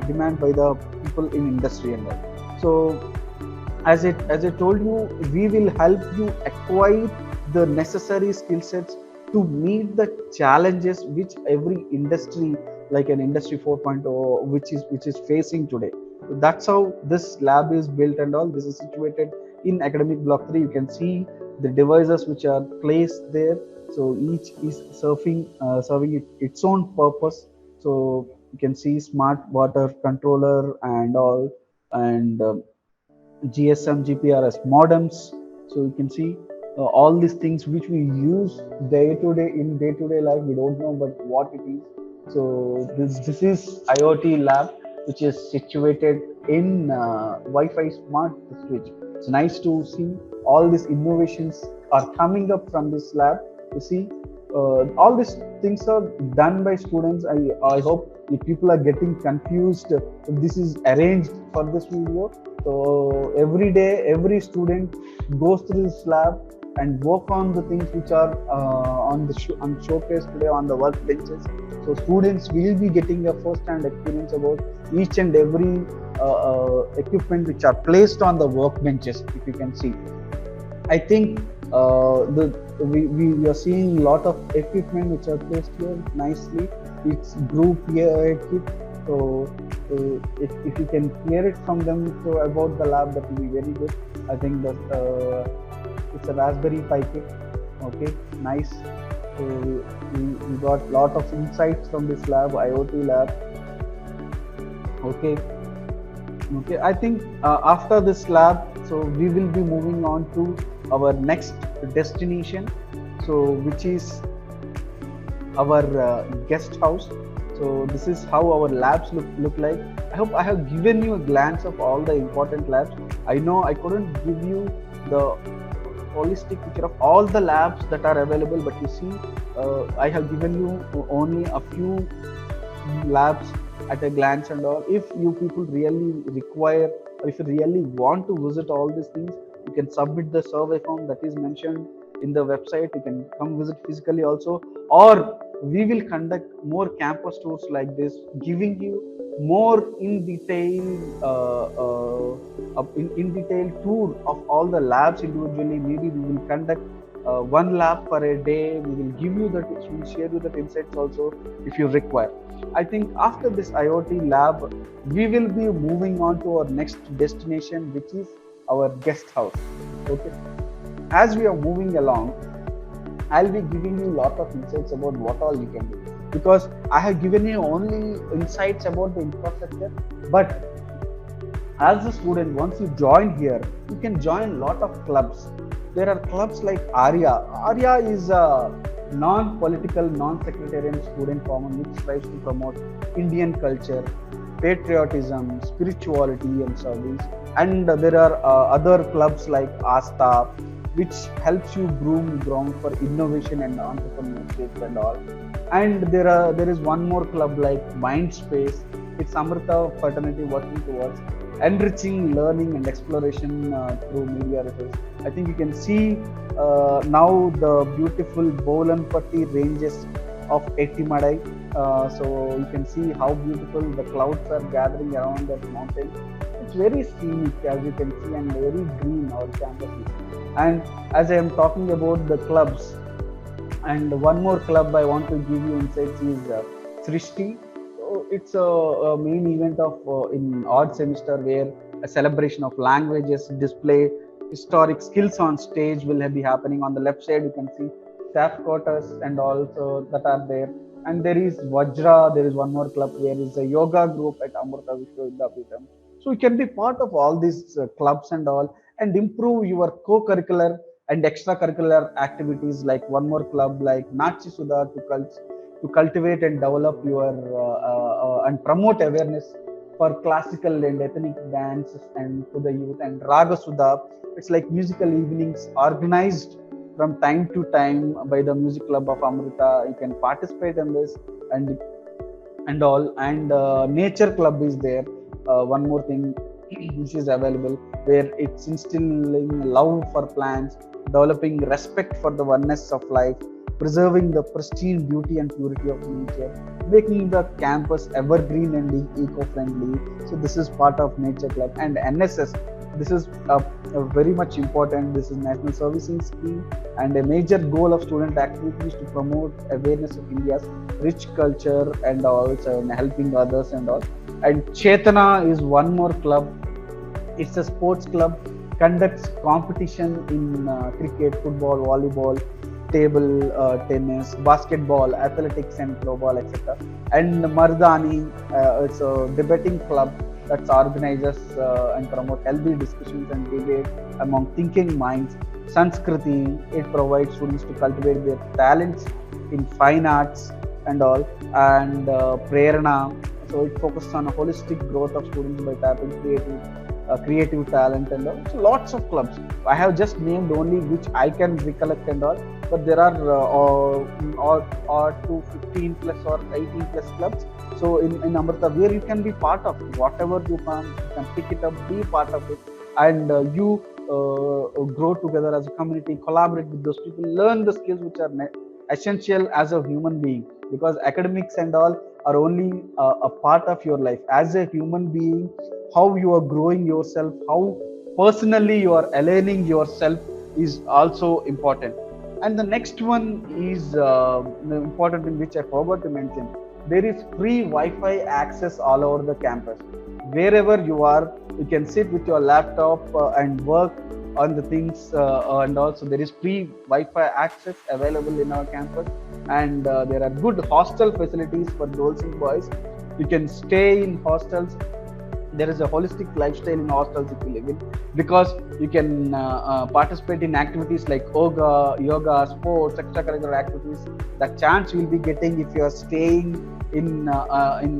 demand by the people in industry and all. So as I told you, we will help you acquire the necessary skill sets to meet the challenges which every industry, like an industry 4.0, which is facing today. So that's how this lab is built, and all. This is situated in academic block 3. You can see the devices which are placed there. So each is serving its own purpose. So you can see smart water controller and all, and GSM GPRS modems. So you can see all these things which we use day to day life. We don't know but what it is. So this is IoT lab, which is situated in Wi-Fi smart switch. It's nice to see all these innovations are coming up from this lab. You see, all these things are done by students. I hope if people are getting confused, this is arranged for this video. So every day, every student goes through this lab and work on the things which are on showcase today on the workbenches. So students will be getting a first-hand experience about each and every equipment which are placed on the workbenches. If you can see, I think we are seeing a lot of equipment which are placed here nicely. It's group here kit. So if you can hear it from them about the lab, that will be very good. I think that it's a Raspberry Pi kit. Okay, nice. So we got a lot of insights from this lab, IoT lab. Okay, I think after this lab, so we will be moving on to our next destination, so which is our guest house. So this is how our labs look like. I hope I have given you a glance of all the important labs. I know I couldn't give you the holistic picture of all the labs that are available, but you see, I have given you only a few labs at a glance, and all. If you people really require, or if you really want to visit all these things, you can submit the survey form that is mentioned in the website. You can come visit physically also, or we will conduct more campus tours like this, giving you more in detail tour of all the labs individually. Maybe we will conduct one lab per a day. We will give you that, we will share you that insights also if you require. I think after this IoT lab, we will be moving on to our next destination, which is our guest house. Okay, as we are moving along, I'll be giving you a lot of insights about what all you can do, because I have given you only insights about the infrastructure. But as a student, once you join here, you can join a lot of clubs. There are clubs like ARIA. ARIA is a non-political, non-sectarian student forum which tries to promote Indian culture, patriotism, spirituality, and service. And there are other clubs like ASTA, which helps you groom ground for innovation and entrepreneurship and all. And there is one more club like Mindspace. It's Amrita fraternity working towards enriching learning and exploration through media resources. I think you can see now the beautiful Bolanpatti ranges of Ettimadai. So you can see how beautiful the clouds are gathering around that mountain. It's very scenic, as you can see, and very green our campus is. And as I am talking about the clubs, and one more club I want to give you insights is Srishti. So it's a main event of in odd semester where a celebration of languages, display historic skills on stage will be happening. On the left side, you can see staff quarters and also that are there. And there is Vajra. There is one more club where is a yoga group at Amrita Vishwa Vidyapeetham. So you can be part of all these clubs and all, and improve your co-curricular and extracurricular activities, like one more club like Nachi Sudha to cultivate and develop your and promote awareness for classical and ethnic dances and to the youth. And Raga Sudha, it's like musical evenings organized from time to time by the music club of Amrita. You can participate in this and all. And nature club is there. One more thing which is available, where it's instilling love for plants, developing respect for the oneness of life, preserving the pristine beauty and purity of nature, making the campus evergreen and eco-friendly. So this is part of nature club. And NSS, this is very much important. This is National Servicing Scheme, and a major goal of student activities to promote awareness of India's rich culture and also helping others and all. And Chetana is one more club. It's a sports club, conducts competition in cricket, football, volleyball, table tennis, basketball, athletics, and throwball, etc. And Mardani, it's a debating club that organizes and promotes healthy discussions and debate among thinking minds. Sanskriti, it provides students to cultivate their talents in fine arts and all. And Prerana, so it focuses on a holistic growth of students by tapping creative talent and all. So lots of clubs. I have just named only which I can recollect and all, but there are or to 15 plus or 18 plus clubs. So in Amrita, where you can be part of whatever you can pick it up, be part of it, and you grow together as a community, collaborate with those people, learn the skills which are essential as a human being, because academics and all are only a part of your life. As a human being, how you are growing yourself, how personally you are aligning yourself is also important. And the next one is the important thing which I forgot to mention. There is free Wi-Fi access all over the campus. Wherever you are, you can sit with your laptop and work on the things, and also there is free Wi-Fi access available in our campus. And there are good hostel facilities for girls and boys. You can stay in hostels. There is a holistic lifestyle in hostels if you live in, because you can participate in activities like yoga, sports, extracurricular activities. The chance you will be getting if you are staying in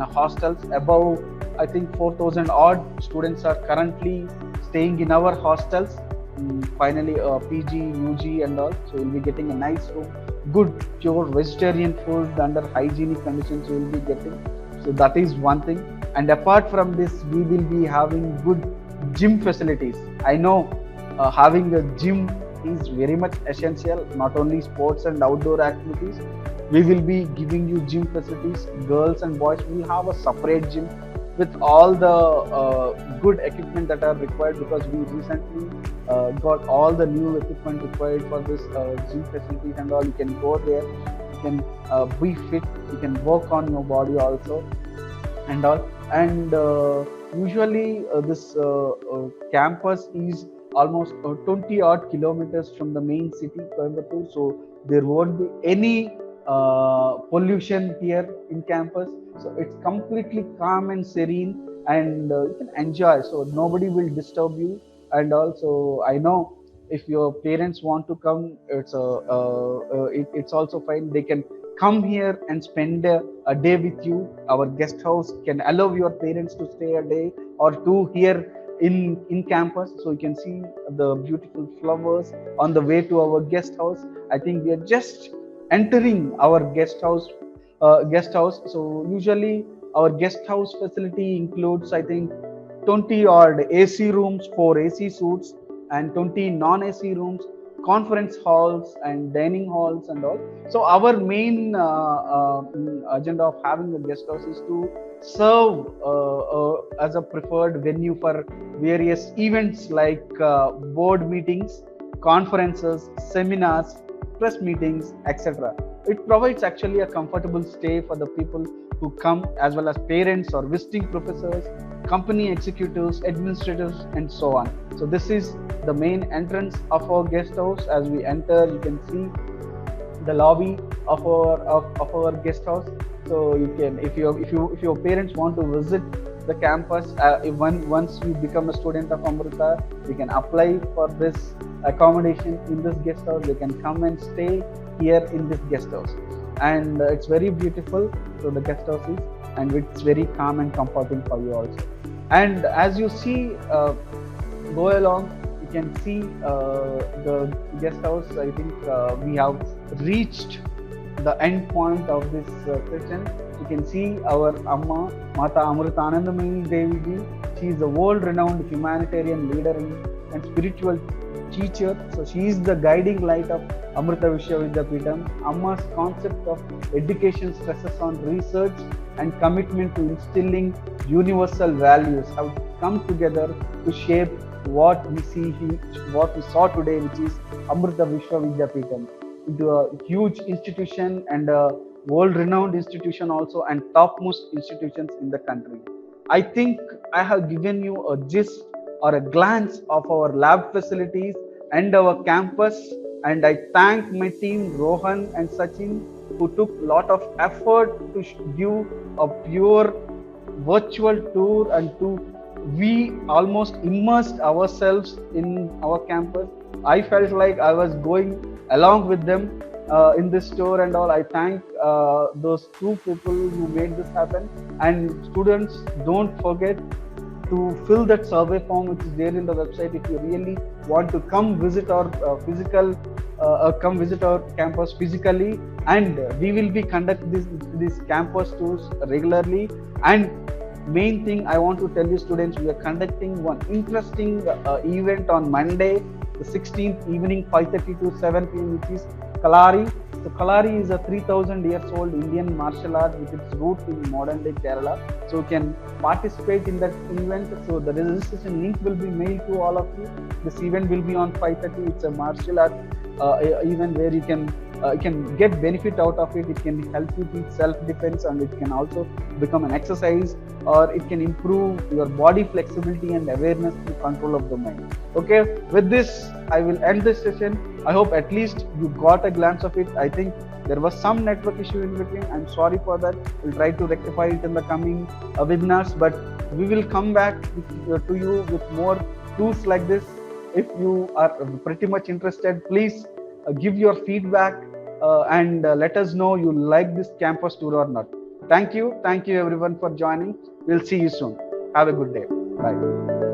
hostels. Above, I think 4,000 odd students are currently staying in our hostels. Finally, PG, UG, and all. So you'll be getting a nice room, good pure vegetarian food under hygienic conditions you will be getting. So that is one thing. And apart from this, we will be having good gym facilities. I know having a gym is very much essential, not only sports and outdoor activities. We will be giving you gym facilities. Girls and boys will have a separate gym with all the good equipment that are required, because we recently got all the new equipment required for this gym facilities and all. You can go there, you can be fit, you can work on your body also and all. And usually this campus is almost 20 odd kilometers from the main city, Coimbatore. So there won't be any pollution here in campus. So it's completely calm and serene, and you can enjoy. So nobody will disturb you. And also, I know if your parents want to come, it's also fine. They can come here and spend a day with you. Our guest house can allow your parents to stay a day or two here in campus, so you can see the beautiful flowers on the way to our guest house. I think we are just entering our guest house. So usually our guest house facility includes, I think, 20 odd AC rooms, 4 AC suites, and 20 non-AC rooms, conference halls and dining halls and all. So our main agenda of having a guest house is to serve as a preferred venue for various events like board meetings, conferences, seminars, press meetings, etc. It provides actually a comfortable stay for the people who come, as well as parents or visiting professors, company executives, administrators, and so on. So this is the main entrance of our guest house. As we enter, you can see the lobby of our guest house. So you can, if your parents want to visit the campus, once you become a student of Amrita, you can apply for this accommodation in this guest house. They can come and stay here in this guest house, and it's very beautiful. So the guest house is, and it's very calm and comforting for you also. And as you see, go along, you can see the guest house. I think we have reached the end point of this session. You can see our Amma, Mata Amrita Devi Ji. She is a world-renowned humanitarian leader and spiritual teacher. So she is the guiding light of Amrita Vishwa Vidyapeetham. Amma's concept of education stresses on research and commitment to instilling universal values have come together to shape what we saw today, which is Amrita Vishwa Vidyapeetham, into a huge institution and a world-renowned institution also, and topmost institutions in the country. I think I have given you a gist or a glance of our lab facilities and our campus, and I thank my team Rohan and Sachin, who took a lot of effort to give a pure virtual tour, and we almost immersed ourselves in our campus. I felt like I was going along with them in this tour and all. I thank those two people who made this happen. And students, don't forget to fill that survey form which is there in the website if you really want to come visit our come visit our campus physically. And we will be conducting these campus tours regularly. And main thing I want to tell you, students, we are conducting one interesting event on Monday, the 16th evening, 5:30 to 7 p.m., which is Kalari. So Kalari is a 3,000 years old Indian martial art with its root in modern day Kerala. So you can participate in that event. So the registration link will be mailed to all of you. This event will be on 5:30. It's a martial art event where you can get benefit out of it. It can help you teach self-defense, and it can also become an exercise, or it can improve your body flexibility and awareness and control of the mind. Okay, with this I will end this session. I hope at least you got a glance of it. I think there was some network issue in between. I'm sorry for that. We'll try to rectify it in the coming webinars, but we will come back to you with more tools like this. If you are pretty much interested, please give your feedback and let us know you like this campus tour or not. Thank you everyone for joining. We'll see you soon. Have a good day. Bye.